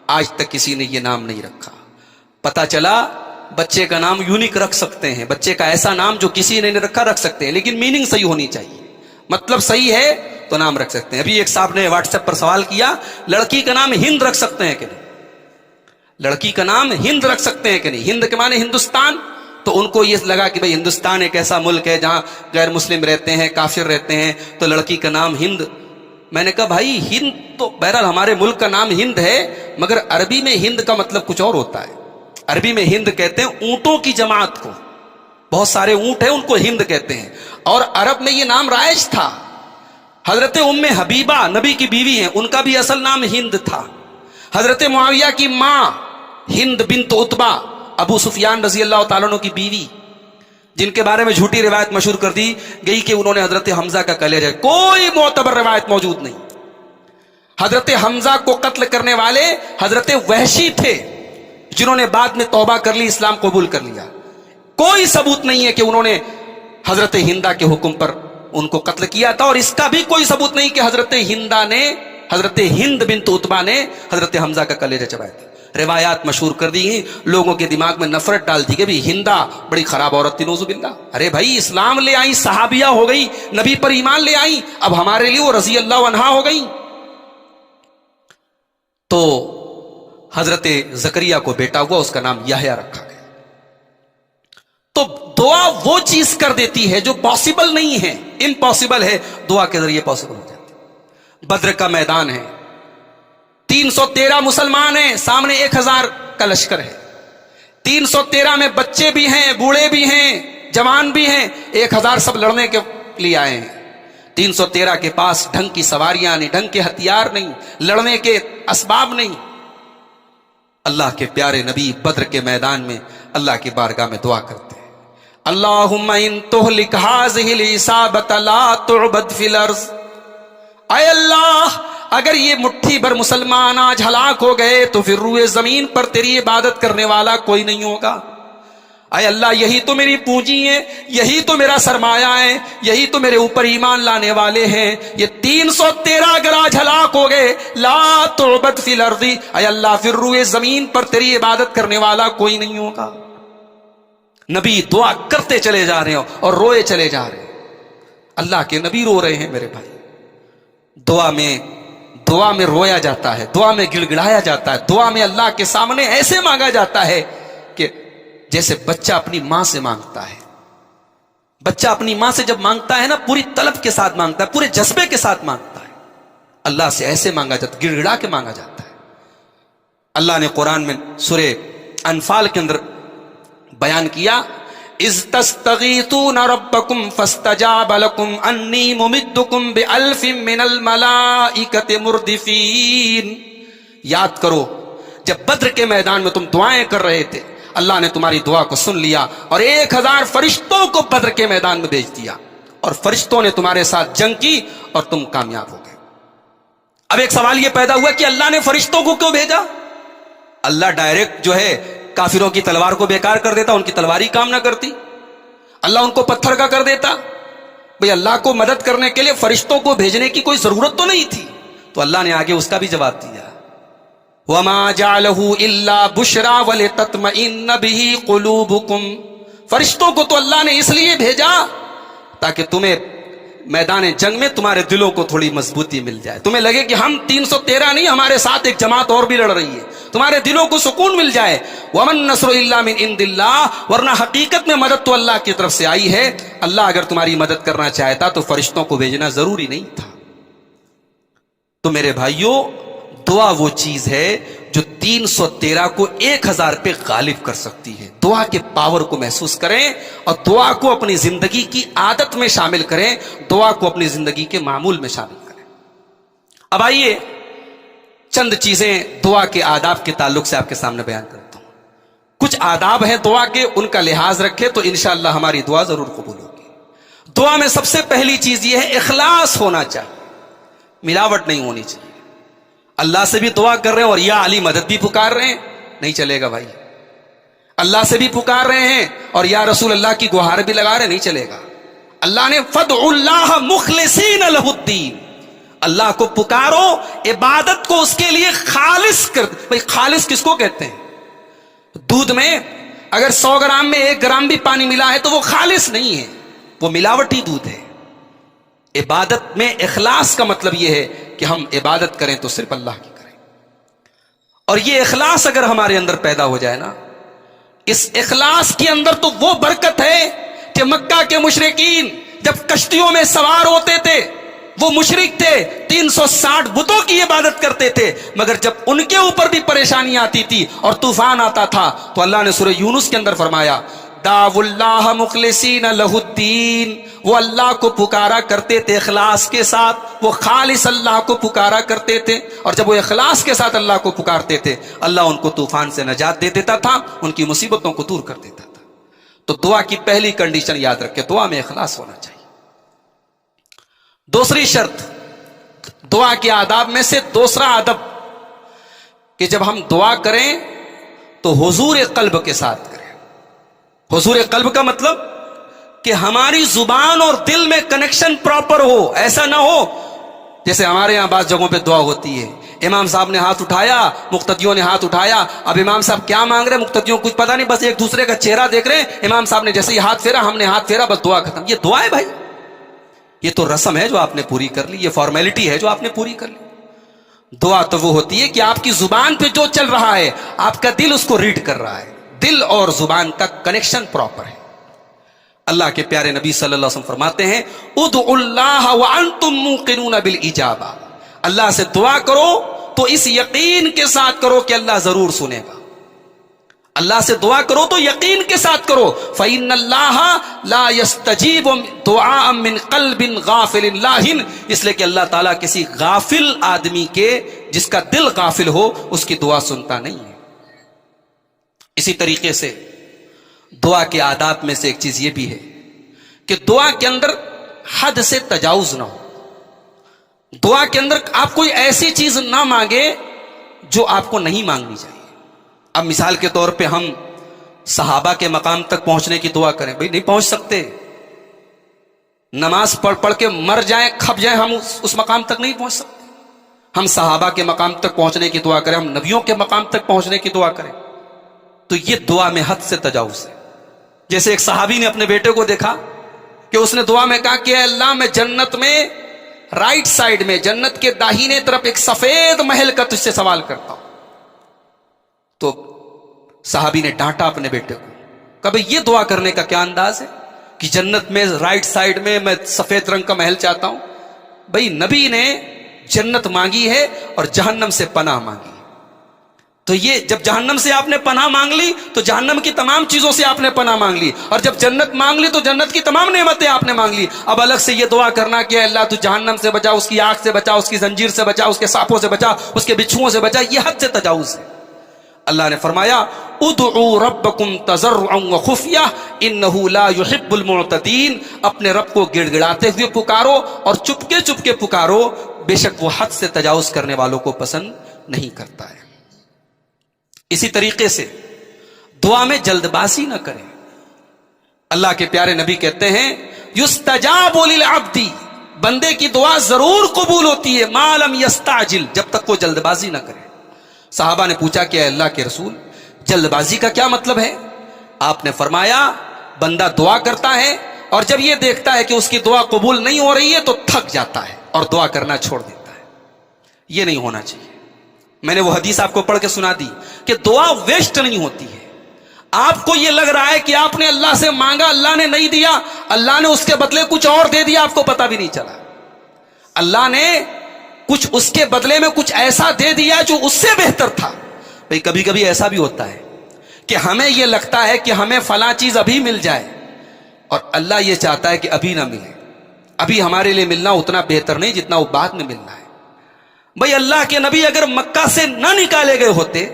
آج تک کسی نے یہ نام نہیں رکھا۔ پتا چلا بچے کا نام یونیک رکھ سکتے ہیں، بچے کا ایسا نام جو کسی نے نہیں رکھا رکھ سکتے ہیں، لیکن میننگ صحیح ہونی چاہیے، مطلب صحیح ہے تو نام رکھ سکتے ہیں۔ ابھی ایک صاحب نے واٹس ایپ پر سوال کیا، لڑکی کا نام ہند رکھ سکتے ہیں کہ نہیں؟ لڑکی کا نام ہند رکھ سکتے ہیں کہ نہیں؟ ہند کے معنی ہندوستان، تو ان کو یہ لگا کہ بھئی ہندوستان ایک ایسا ملک ہے جہاں غیر مسلم رہتے ہیں، کافر رہتے ہیں، تو لڑکی کا نام ہند۔ میں نے کہا بھائی ہند تو بہرحال ہمارے ملک کا نام ہند ہے، مگر عربی میں ہند کا مطلب کچھ اور ہوتا ہے۔ عربی میں ہند کہتے ہیں اونٹوں کی جماعت کو، بہت سارے اونٹ ہیں ان کو ہند کہتے ہیں، اور عرب میں یہ نام رائج تھا۔ حضرت ام حبیبہ نبی کی بیوی ہیں، ان کا بھی اصل نام ہند تھا۔ حضرت معاویہ کی ماں ہند بنت عتبہ، ابو سفیان رضی اللہ تعالیٰ عنہ کی بیوی، جن کے بارے میں جھوٹی روایت مشہور کر دی گئی کہ انہوں نے حضرت حمزہ کا کلیجہ، کوئی معتبر روایت موجود نہیں۔ حضرت حمزہ کو قتل کرنے والے حضرت وحشی تھے، جنہوں نے بعد میں توبہ کر لی، اسلام قبول کر لیا۔ کوئی ثبوت نہیں ہے کہ انہوں نے حضرت ہندہ کے حکم پر ان کو قتل کیا تھا، اور اس کا بھی کوئی ثبوت نہیں کہ حضرت ہند بنت عتبہ نے حضرت حمزہ کا کلیجہ چبایا تھا۔ روایات مشہور کر دی ہیں، لوگوں کے دماغ میں نفرت ڈال دی کہ بھی ہندہ بڑی خراب عورت تھی، نعوذ باللہ۔ ارے بھائی اسلام لے آئی، صحابیہ ہو گئی، نبی پر ایمان لے آئی، اب ہمارے لیے وہ رضی اللہ عنہا ہو گئی۔ تو حضرت زکریا کو بیٹا ہوا، اس کا نام یحییٰ رکھا گیا۔ تو دعا وہ چیز کر دیتی ہے جو پاسبل نہیں ہے، امپاسبل ہے، دعا کے ذریعے پاسبل ہو جاتی ہے۔ بدر کا میدان ہے، 313 مسلمان ہیں، سامنے 1000 کا لشکر ہے، 313 میں بچے بھی ہیں، بوڑھے بھی ہیں، جوان بھی ہیں، 1000 سب لڑنے کے لیے آئے ہیں۔ 313 کے پاس ڈھنگ کی سواریاں نہیں، ڈھنگ کے ہتھیار نہیں، لڑنے کے اسباب نہیں۔ اللہ کے پیارے نبی بدر کے میدان میں اللہ کی بارگاہ میں دعا کرتے ہیں، اللہم ان تہلک ہذہ العصابۃ لا تعبد فی الارض۔ اے اللہ، اگر یہ مٹھی بھر مسلمان آج ہلاک ہو گئے تو پھر روئے زمین پر تیری عبادت کرنے والا کوئی نہیں ہوگا۔ اے اللہ، یہی تو میری پونجی ہے، یہی تو میرا سرمایہ ہے، یہی تو میرے اوپر ایمان لانے والے ہیں۔ یہ 313 اگر آج ہلاک ہو گئے، لا تعبد فی الارض، اے اللہ پھر روئے زمین پر تیری عبادت کرنے والا کوئی نہیں ہوگا۔ نبی دعا کرتے چلے جا رہے ہو اور روئے چلے جا رہے ہیں۔ اللہ کے نبی رو رہے ہیں میرے بھائی۔ دعا میں رویا جاتا ہے، دعا میں گڑ گڑایا جاتا ہے، دعا میں اللہ کے سامنے ایسے مانگا جاتا ہے کہ جیسے بچہ اپنی ماں سے مانگتا ہے۔ بچہ اپنی ماں سے جب مانگتا ہے نا، پوری طلب کے ساتھ مانگتا ہے، پورے جذبے کے ساتھ مانگتا ہے۔ اللہ سے ایسے مانگا جاتا ہے، گڑ گڑا کے مانگا جاتا ہے۔ اللہ نے قرآن میں سورہ انفال کے اندر بیان کیا، اذ تستغیثون ربکم فاستجاب لکم انی ممدکم بألف من الملائکۃ مردفین۔ یاد کرو جب بدر کے میدان میں تم دعائیں کر رہے تھے، اللہ نے تمہاری دعا کو سن لیا اور 1000 فرشتوں کو بدر کے میدان میں بھیج دیا، اور فرشتوں نے تمہارے ساتھ جنگ کی اور تم کامیاب ہو گئے۔ اب ایک سوال یہ پیدا ہوا کہ اللہ نے فرشتوں کو کیوں بھیجا؟ اللہ ڈائریکٹ جو ہے کافروں کی تلوار کو بیکار کر دیتا، ان کی تلواری کام نہ کرتی، اللہ ان کو پتھر کا کر دیتا؟ بھئی اللہ کو مدد کرنے کے لیے فرشتوں کو بھیجنے کی کوئی ضرورت تو نہیں تھی۔ تو اللہ نے آگے اس کا بھی جواب دیا، وَمَا جَعَلَهُ إِلَّا بُشْرَى وَلِتَطْمَئِنَّ بِهِ قُلُوبُكُمْ۔ فرشتوں کو تو اللہ نے اس لیے بھیجا تاکہ تمہیں میدان جنگ میں تمہارے دلوں کو تھوڑی مضبوطی مل جائے، تمہیں لگے کہ ہم 313 نہیں، ہمارے ساتھ ایک جماعت اور بھی لڑ رہی ہے، تمہارے دلوں کو سکون مل جائے۔ وَمَن نَّصْرُ إِلَّا مِنْ عِنْدِ اللَّهِ، ورنہ حقیقت میں مدد تو اللہ کی طرف سے آئی ہے۔ اللہ اگر تمہاری مدد کرنا چاہتا تو فرشتوں کو بھیجنا ضروری نہیں تھا۔ تو میرے بھائیوں، دعا وہ چیز ہے جو 313 کو 1000 پہ غالب کر سکتی ہے۔ دعا کے پاور کو محسوس کریں اور دعا کو اپنی زندگی کی عادت میں شامل کریں، دعا کو اپنی زندگی کے معمول میں شامل کریں۔ اب آئیے چند چیزیں دعا کے آداب کے تعلق سے آپ کے سامنے بیان کرتا ہوں۔ کچھ آداب ہیں دعا کے، ان کا لحاظ رکھے تو انشاءاللہ ہماری دعا ضرور قبول ہوگی۔ دعا میں سب سے پہلی چیز یہ ہے اخلاص ہونا چاہیے، ملاوٹ نہیں ہونی چاہیے۔ اللہ سے بھی دعا کر رہے ہیں اور یا علی مدد بھی پکار رہے ہیں، نہیں چلے گا بھائی. اللہ سے بھی پکار رہے ہیں اور یا رسول اللہ کی گہار بھی لگا رہے, نہیں چلے گا. اللہ نے فدعوا اللہ مخلصین لہ الدین, اللہ کو پکارو, عبادت کو اس کے لیے خالص کر. بھائی خالص کس کو کہتے ہیں؟ دودھ میں اگر 100 گرام میں 1 گرام بھی پانی ملا ہے تو وہ خالص نہیں ہے, وہ ملاوٹی دودھ ہے. عبادت میں اخلاص کا مطلب یہ ہے کہ ہم عبادت کریں تو صرف اللہ کی کریں. اور یہ اخلاص اگر ہمارے اندر پیدا ہو جائے نا, اس اخلاص کے اندر تو وہ برکت ہے کہ مکہ کے مشرکین جب کشتیوں میں سوار ہوتے تھے, وہ مشرک تھے, 360 بتوں کی عبادت کرتے تھے, مگر جب ان کے اوپر بھی پریشانی آتی تھی اور طوفان آتا تھا تو اللہ نے سورہ یونس کے اندر فرمایا دعوا اللہ مخلصین لہ الدین, وہ اللہ کو پکارا کرتے تھے اخلاص کے ساتھ, وہ خالص اللہ کو پکارا کرتے تھے. اور جب وہ اخلاص کے ساتھ اللہ کو پکارتے تھے, اللہ ان کو طوفان سے نجات دے دیتا تھا, ان کی مصیبتوں کو دور کر دیتا تھا. تو دعا کی پہلی کنڈیشن یاد رکھے, دعا میں اخلاص ہونا چاہیے. دوسری شرط, دعا کے آداب میں سے دوسرا ادب کہ جب ہم دعا کریں تو حضور قلب کے ساتھ کریں. حضور قلب کا مطلب کہ ہماری زبان اور دل میں کنیکشن پراپر ہو. ایسا نہ ہو جیسے ہمارے یہاں بعض جگہوں پہ دعا ہوتی ہے, امام صاحب نے ہاتھ اٹھایا, مقتدیوں نے ہاتھ اٹھایا, اب امام صاحب کیا مانگ رہے ہیں مقتدیوں کچھ پتا نہیں, بس ایک دوسرے کا چہرہ دیکھ رہے ہیں, امام صاحب نے جیسے ہی ہاتھ پھیرا ہم نے ہاتھ پھیرا, بس دعا ختم. یہ دعا ہے بھائی؟ یہ تو رسم ہے جو آپ نے پوری کر لی, یہ فارمیلٹی ہے جو آپ نے پوری کر لی. دعا تو وہ ہوتی ہے کہ آپ کی زبان پہ جو چل رہا ہے آپ کا دل اس کو ریڈ کر رہا ہے, دل اور زبان کا کنیکشن پراپر ہے. اللہ کے پیارے نبی صلی اللہ علیہ وسلم فرماتے ہیں ادعوا اللہ وانتم موقنون بالاجابہ, اللہ سے دعا کرو تو اس یقین کے ساتھ کرو کہ اللہ ضرور سنے گا. اللہ سے دعا کرو تو یقین کے ساتھ کرو. فإن اللہ لا يستجیب دعاء من قلب غافل لاہن, اس لیے کہ اللہ تعالیٰ کسی غافل آدمی کے, جس کا دل غافل ہو, اس کی دعا سنتا نہیں ہے. اسی طریقے سے دعا کے آداب میں سے ایک چیز یہ بھی ہے کہ دعا کے اندر حد سے تجاوز نہ ہو. دعا کے اندر آپ کوئی ایسی چیز نہ مانگے جو آپ کو نہیں مانگنی چاہیے. اب مثال کے طور پہ ہم صحابہ کے مقام تک پہنچنے کی دعا کریں, بھئی نہیں پہنچ سکتے. نماز پڑھ پڑھ کے مر جائیں, کھپ جائیں, ہم اس مقام تک نہیں پہنچ سکتے. ہم صحابہ کے مقام تک پہنچنے کی دعا کریں, ہم نبیوں کے مقام تک پہنچنے کی دعا کریں, تو یہ دعا میں حد سے تجاوز ہے. جیسے ایک صحابی نے اپنے بیٹے کو دیکھا کہ اس نے دعا میں کہا کہ اے اللہ میں جنت میں رائٹ سائڈ میں, جنت کے داہینے طرف ایک سفید محل کا تجھ سے سوال کرتا ہوں. تو صحابی نے ڈانٹا اپنے بیٹے کو, کہ بھئی یہ دعا کرنے کا کیا انداز ہے کہ جنت میں رائٹ سائڈ میں میں سفید رنگ کا محل چاہتا ہوں. بھئی نبی نے جنت مانگی ہے اور جہنم سے پناہ مانگی. تو یہ جب جہنم سے آپ نے پناہ مانگ لی تو جہنم کی تمام چیزوں سے آپ نے پناہ مانگ لی, اور جب جنت مانگ لی تو جنت کی تمام نعمتیں آپ نے مانگ لی. اب الگ سے یہ دعا کرنا کہ اللہ تو جہنم سے بچا, اس کی آگ سے بچا, اس کی زنجیر سے بچا, اس کے سانپوں سے بچا, اس کے بچھوؤں سے بچا, یہ حد سے تجاوز ہے. اللہ نے فرمایا ادعوا ربکم تضرعا وخفیہ انہ لا یحب المعتدین, اپنے رب کو گڑ گڑاتے ہوئے پکارو اور چپکے چپکے پکارو, بے شک وہ حد سے تجاوز کرنے والوں کو پسند نہیں کرتا ہے. اسی طریقے سے دعا میں جلد بازی نہ کریں. اللہ کے پیارے نبی کہتے ہیں یستجاب للعبد, بندے کی دعا ضرور قبول ہوتی ہے, ما لم یستعجل, جب تک وہ جلد بازی نہ کرے. صحابہ نے پوچھا کہ اے اللہ کے رسول جلد بازی کا کیا مطلب ہے؟ آپ نے فرمایا بندہ دعا کرتا ہے اور جب یہ دیکھتا ہے کہ اس کی دعا قبول نہیں ہو رہی ہے تو تھک جاتا ہے اور دعا کرنا چھوڑ دیتا ہے. یہ نہیں ہونا چاہیے. میں نے وہ حدیث آپ کو پڑھ کے سنا دی کہ دعا ویسٹ نہیں ہوتی ہے. آپ کو یہ لگ رہا ہے کہ آپ نے اللہ سے مانگا, اللہ نے نہیں دیا, اللہ نے اس کے بدلے کچھ اور دے دیا, آپ کو پتہ بھی نہیں چلا. اللہ نے کچھ اس کے بدلے میں کچھ ایسا دے دیا جو اس سے بہتر تھا. بھئی کبھی کبھی ایسا بھی ہوتا ہے کہ ہمیں یہ لگتا ہے کہ ہمیں فلاں چیز ابھی مل جائے اور اللہ یہ چاہتا ہے کہ ابھی نہ ملے. ابھی ہمارے لیے ملنا اتنا بہتر نہیں جتنا وہ بعد میں ملنا ہے. بھئی اللہ کے نبی اگر مکہ سے نہ نکالے گئے ہوتے,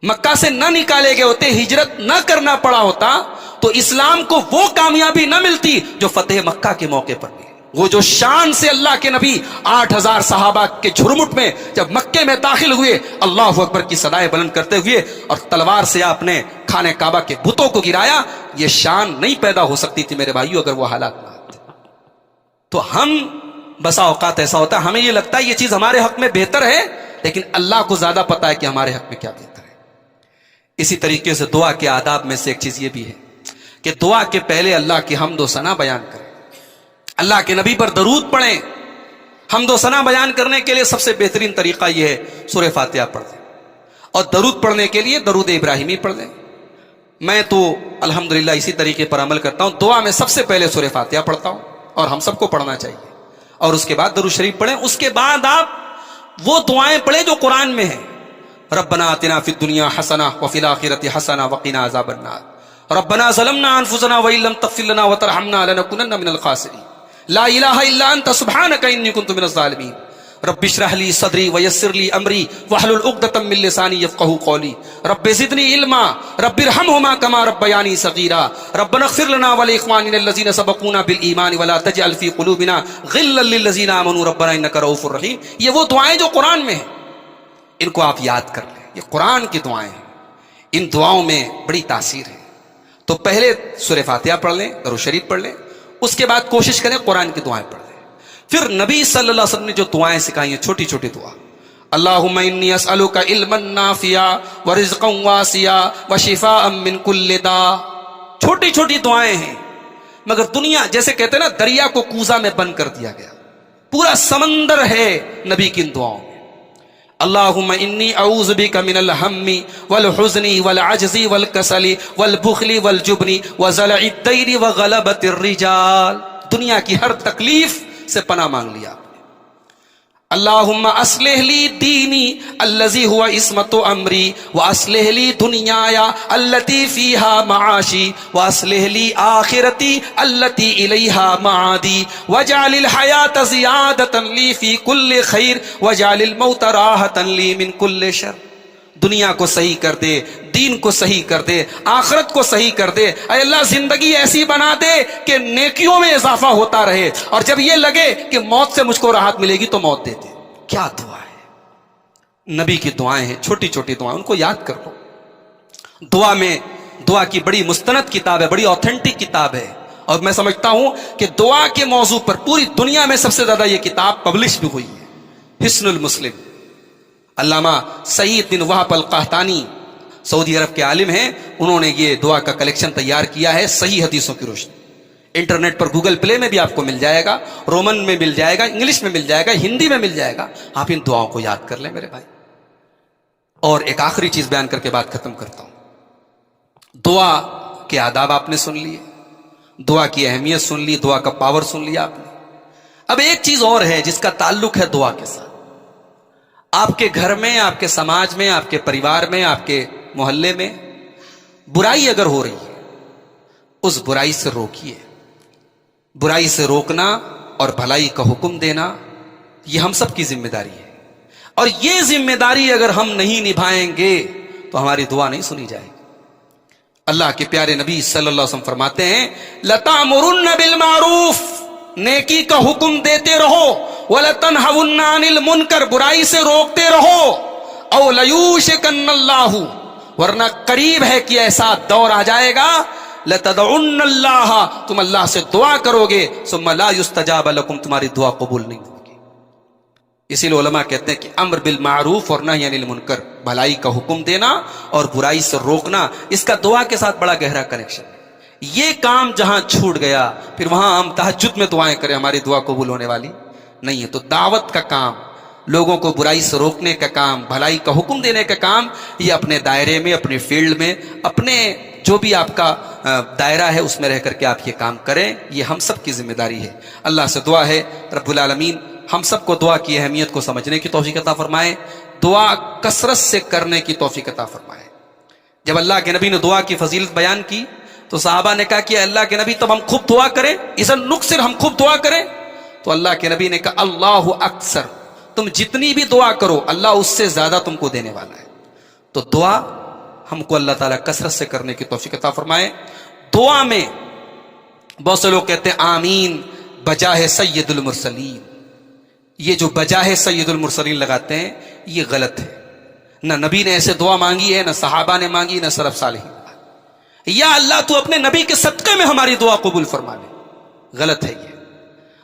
مکہ سے نہ نکالے گئے ہوتے, ہجرت نہ کرنا پڑا ہوتا تو اسلام کو وہ کامیابی نہ ملتی جو فتح مکہ کے موقع پر ملی. وہ جو شان سے اللہ کے نبی 8000 صحابہ کے جھرمٹ میں جب مکے میں داخل ہوئے اللہ اکبر کی صدائیں بلند کرتے ہوئے اور تلوار سے آپ نے خانہ کعبہ کے بتوں کو گرایا، یہ شان نہیں پیدا ہو سکتی تھی میرے بھائیو اگر وہ حالات نہ آتے۔ تو ہم بسا اوقات ایسا ہوتا ہے ہمیں یہ لگتا ہے یہ چیز ہمارے حق میں بہتر ہے، لیکن اللہ کو زیادہ پتا ہے کہ ہمارے حق میں کیا بہتر ہے۔ اسی طریقے سے دعا کے آداب میں سے ایک چیز یہ بھی ہے کہ دعا کے پہلے اللہ کی حمد و ثنا بیان کریں، اللہ کے نبی پر درود پڑھیں۔ حمد و ثنا بیان کرنے کے لیے سب سے بہترین طریقہ یہ ہے سورہ فاتحہ پڑھ لیں، اور درود پڑھنے کے لیے درود ابراہیمی پڑھ لیں۔ میں تو الحمدللہ اسی طریقے پر عمل کرتا ہوں، دعا میں سب سے پہلے سورہ فاتحہ پڑھتا ہوں، اور ہم سب کو پڑھنا چاہیے، اور اس کے بعد درود شریف پڑھیں۔ اس کے بعد آپ وہ دعائیں پڑھیں جو قرآن میں ہیں، ربنا آتنا فی الدنیا حسنہ وفی الآخرۃ حسنہ وقنا عذاب النار، ربنا ظلمنا انفسنا وان لم تغفر لنا وترحمنا لنکونن من الخاسرین، لا الہ الا انت سبحانک انی کنت من الظالمین، رب اشرح لی صدری ویسر لی امری واحلل عقدۃ من لسانی یفقہوا قولی، رب زدنی علما رب ارحمہما کما ربیانی صغیرا، ربنا اغفر لنا ولاخواننا الذین سبقونا بالایمان ولا تجعل فی قلوبنا غلا للذین آمنوا ربنا انک رؤوف رحیم۔ یہ وہ دعائیں جو قرآن میں ہیں، ان کو آپ یاد کر لیں، یہ قرآن کی دعائیں ہیں، ان دعاؤں میں بڑی تاثیر ہے۔ تو پہلے سورہ فاتحہ پڑھ لیں، درود شریف پڑھ لیں، اس کے بعد کوشش کریں قرآن کی دعائیں پڑھ لیں۔ پھر نبی صلی اللہ علیہ وسلم نے جو دعائیں سکھائی ہیں، چھوٹی چھوٹی دعا، اللہم انی اسألک علما نافعا ورزقا واسعا وشفاء من کل داء، چھوٹی چھوٹی دعائیں ہیں، مگر دنیا جیسے کہتے ہیں نا دریا کو کوزہ میں بند کر دیا گیا، پورا سمندر ہے نبی کی ان دعاؤں میں۔ اللہم انی اعوذ بک من الہم والحزن والعجز والکسل والبخل والجبن وزلع الدین وغلبۃ الرجال، دنیا کی ہر تکلیف سے پناہ مانگ لیا۔ اللہم اصلح لی دینی الذی هو عصمت امری واصلح لی دنیایا التی فیہا معاشی واصلح لی آخرتی التی الیہا معادی واجعل الحیاۃ زیادۃ لی فی کل خیر واجعل الموت راحۃ لی من کل شر۔ دنیا کو صحیح کر دے، دین کو صحیح کر دے، آخرت کو صحیح کر دے، اے اللہ زندگی ایسی بنا دے کہ نیکیوں میں اضافہ ہوتا رہے، اور جب یہ لگے کہ موت سے مجھ کو راحت ملے گی تو موت دے دے۔ کیا دعا ہے، نبی کی دعائیں ہیں، چھوٹی چھوٹی دعائیں، ان کو یاد کر لو۔ دعا میں دعا کی بڑی مستند کتاب ہے، بڑی آتھینٹک کتاب ہے، اور میں سمجھتا ہوں کہ دعا کے موضوع پر پوری دنیا میں سب سے زیادہ یہ کتاب پبلش بھی ہوئی ہے، حصن المسلم۔ علامہ سعید بن وہب القحطانی سعودی عرب کے عالم ہیں، انہوں نے یہ دعا کا کلیکشن تیار کیا ہے صحیح حدیثوں کی روشنی۔ انٹرنیٹ پر گوگل پلے میں بھی آپ کو مل جائے گا، رومن میں مل جائے گا، انگلش میں مل جائے گا، ہندی میں مل جائے گا، آپ ان دعاؤں کو یاد کر لیں میرے بھائی۔ اور ایک آخری چیز بیان کر کے بات ختم کرتا ہوں۔ دعا کے آداب آپ نے سن لیے، دعا کی اہمیت سن لی، دعا کا پاور سن لیا آپ نے۔ اب ایک چیز اور ہے جس کا تعلق ہے دعا کے ساتھ۔ آپ کے گھر میں، آپ کے سماج میں، آپ کے پریوار میں، آپ کے محلے میں برائی اگر ہو رہی ہے، اس برائی سے روکیے۔ برائی سے روکنا اور بھلائی کا حکم دینا یہ ہم سب کی ذمہ داری ہے، اور یہ ذمہ داری اگر ہم نہیں نبھائیں گے تو ہماری دعا نہیں سنی جائے گی۔ اللہ کے پیارے نبی صلی اللہ علیہ وسلم فرماتے ہیں لَتَأْمُرُنَّ بِالْمَعْرُوفِ، نیکی کا حکم دیتے رہو، وَلَتَنْهَوُنَّ عَنِ الْمُنْكَرِ، برائی سے روکتے رہو، او لَيُوشِكَنَّ اللَّهُ، ورنہ قریب ہے کہ ایسا دور آ جائے گا لَتَدْعُنَّ اللَّهَ، تم اللہ سے دعا کرو گے، ثُمَّ لَا يُسْتَجَابَ لَكُمْ، تمہاری دعا قبول نہیں ہوگی۔ اسی لیے علماء کہتے ہیں کہ امر بالمعروف اور نہی عن المنکر، بھلائی کا حکم دینا اور برائی سے روکنا، اس کا دعا کے ساتھ بڑا گہرا کنیکشن ہے۔ یہ کام جہاں چھوٹ گیا پھر وہاں ہم تہجد میں دعائیں کریں، ہماری دعا قبول ہونے والی نہیں ہے۔ تو دعوت کا کام، لوگوں کو برائی سے روکنے کا کام، بھلائی کا حکم دینے کا کام، یہ اپنے دائرے میں، اپنے فیلڈ میں، اپنے جو بھی آپ کا دائرہ ہے اس میں رہ کر کے آپ یہ کام کریں، یہ ہم سب کی ذمہ داری ہے۔ اللہ سے دعا ہے رب العالمین ہم سب کو دعا کی اہمیت کو سمجھنے کی توفیق عطا فرمائے، دعا کثرت سے کرنے کی توفیق عطا فرمائے۔ جب اللہ کے نبی نے دعا کی فضیلت بیان کی تو صحابہ نے کہا کہ اللہ کے نبی تب ہم خوب دعا کریں، اذن نکثر، ہم خوب دعا کریں؟ تو اللہ کے نبی نے کہا اللہ اکثر، تم جتنی بھی دعا کرو اللہ اس سے زیادہ تم کو دینے والا ہے۔ تو دعا ہم کو اللہ تعالیٰ کثرت سے کرنے کی توفیق عطا فرمائے۔ دعا میں بہت سے لوگ کہتے ہیں آمین، بجاہ سید المرسلین، یہ جو بجاہ سید المرسلین لگاتے ہیں یہ غلط ہے. نہ نبی نے ایسے دعا مانگی ہے، نہ صحابہ نے مانگی، نہ سلف صالحین. یا اللہ تو اپنے نبی کے صدقے میں ہماری دعا قبول فرما لے. غلط ہے یہ.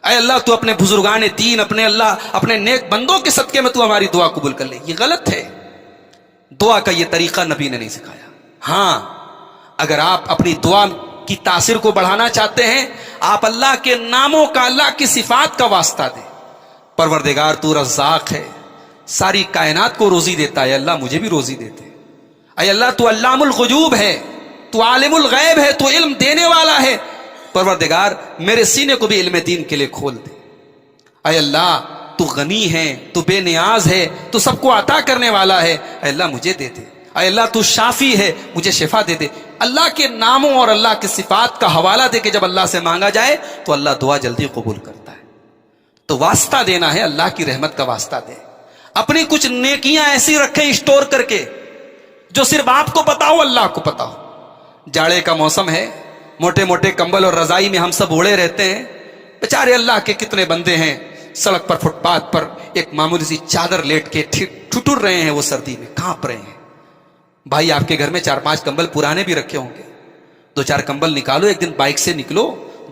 اے اللہ تو اپنے بزرگان دین، اپنے نیک بندوں کے صدقے میں تو ہماری دعا قبول کر لے. یہ غلط ہے. دعا کا یہ طریقہ نبی نے نہیں سکھایا. ہاں اگر آپ اپنی دعا کی تاثیر کو بڑھانا چاہتے ہیں، آپ اللہ کے ناموں کا، اللہ کی صفات کا واسطہ دیں. پروردگار تو رزاق ہے، ساری کائنات کو روزی دیتا ہے، اللہ مجھے بھی روزی دیتے. اے اللہ تو علام الغیوب ہے، تو عالم الغیب ہے، تو علم دینے والا ہے. پروردگار میرے سینے کو بھی علم دین کے لیے کھول دے. اے اللہ تو غنی ہے، تو بے نیاز ہے، تو سب کو عطا کرنے والا ہے. اے اللہ مجھے دے دے. اے اللہ تو شافی ہے، مجھے شفا دے دے. اللہ کے ناموں اور اللہ کی صفات کا حوالہ دے کے جب اللہ سے مانگا جائے تو اللہ دعا جلدی قبول کرتا ہے. تو واسطہ دینا ہے، اللہ کی رحمت کا واسطہ دے. اپنی کچھ نیکیاں ایسی رکھیں اسٹور کر کے جو صرف آپ کو پتا ہو، اللہ کو پتا ہو. جاڑے کا موسم ہے، موٹے موٹے کمبل اور رضائی میں ہم سب اوڑے رہتے ہیں. بیچارے اللہ کے کتنے بندے ہیں سڑک پر، فٹ پاتھ پر ایک معمولی سی چادر لیٹ کے ٹھٹر رہے ہیں، وہ سردی میں کانپ رہے ہیں. بھائی آپ کے گھر میں 4-5 کمبل پرانے بھی رکھے ہوں گے. 2-4 کمبل نکالو، ایک دن بائک سے نکلو،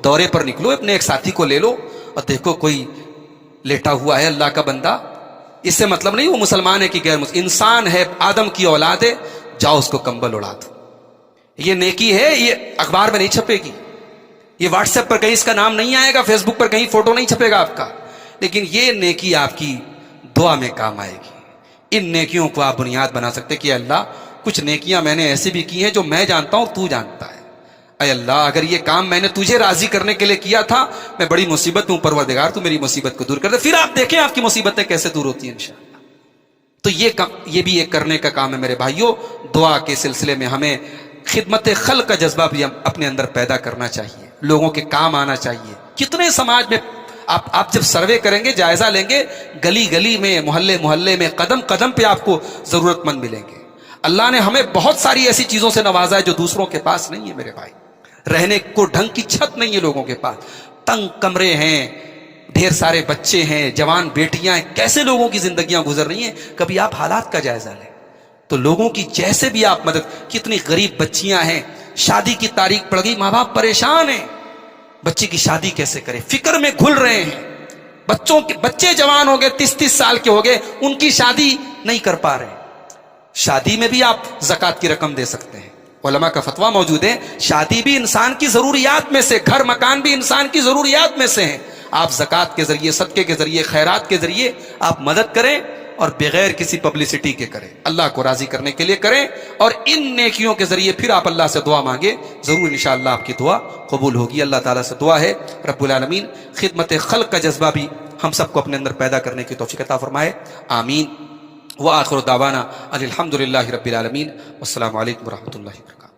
دورے پر نکلو، اپنے ایک ساتھی کو لے لو اور دیکھو کوئی لیٹا ہوا ہے اللہ کا بندہ. اس سے مطلب نہیں وہ مسلمان ہے کہ غیر مسلم، انسان ہے، آدم کی اولاد ہے، جاؤ اس کو کمبل اڑا دو. یہ نیکی ہے، یہ اخبار میں نہیں چھپے گی، یہ واٹس ایپ پر کہیں اس کا نام نہیں آئے گا، فیس بک پر کہیں فوٹو نہیں چھپے گا آپ کا، لیکن یہ نیکی آپ کی دعا میں کام آئے گی. ان نیکیوں کو آپ بنیاد بنا سکتے کہ اللہ کچھ نیکیاں میں نے ایسی بھی کی ہیں جو میں جانتا ہوں، تو جانتا ہے. اے اللہ اگر یہ کام میں نے تجھے راضی کرنے کے لیے کیا تھا، میں بڑی مصیبت میں ہوں، پروردگار تو میری مصیبت کو دور کر دے. پھر آپ دیکھیں آپ کی مصیبتیں کیسے دور ہوتی ہیں انشاءاللہ. تو یہ بھی ایک کرنے کا کام ہے میرے بھائیوں. دعا کے سلسلے میں ہمیں خدمت خلق کا جذبہ بھی اپنے اندر پیدا کرنا چاہیے، لوگوں کے کام آنا چاہیے. کتنے سماج میں آپ جب سروے کریں گے، جائزہ لیں گے، گلی گلی میں، محلے محلے میں، قدم قدم پہ آپ کو ضرورت مند ملیں گے. اللہ نے ہمیں بہت ساری ایسی چیزوں سے نوازا ہے جو دوسروں کے پاس نہیں ہے میرے بھائی. رہنے کو ڈھنگ کی چھت نہیں ہے لوگوں کے پاس، تنگ کمرے ہیں، ڈھیر سارے بچے ہیں، جوان بیٹیاں ہیں. کیسے لوگوں کی زندگیاں گزر رہی ہیں، کبھی آپ حالات کا جائزہ لیں. تو لوگوں کی جیسے بھی آپ مدد. کتنی غریب بچیاں ہیں، شادی کی تاریخ پڑ گئی، ماں باپ پریشان ہیں، بچی کی شادی کیسے کرے، فکر میں گھل رہے ہیں. بچے جوان ہو گئے، 30 سال کے ہو گئے، ان کی شادی نہیں کر پا رہے. شادی میں بھی آپ زکوٰۃ کی رقم دے سکتے ہیں، علماء کا فتویٰ موجود ہے. شادی بھی انسان کی ضروریات میں سے، گھر مکان بھی انسان کی ضروریات میں سے ہیں. آپ زکوٰۃ کے ذریعے، صدقے کے ذریعے، خیرات کے ذریعے آپ مدد کریں اور بغیر کسی پبلسٹی کے کریں، اللہ کو راضی کرنے کے لیے کریں. اور ان نیکیوں کے ذریعے پھر آپ اللہ سے دعا مانگے، ضرور انشاءاللہ آپ کی دعا قبول ہوگی. اللہ تعالیٰ سے دعا ہے رب العالمین خدمت خلق کا جذبہ بھی ہم سب کو اپنے اندر پیدا کرنے کی توفیق عطا فرمائے. آمین. وآخر دعوانا الحمدللہ رب العالمین. والسلام علیکم ورحمۃ اللہ وبرکاتہ.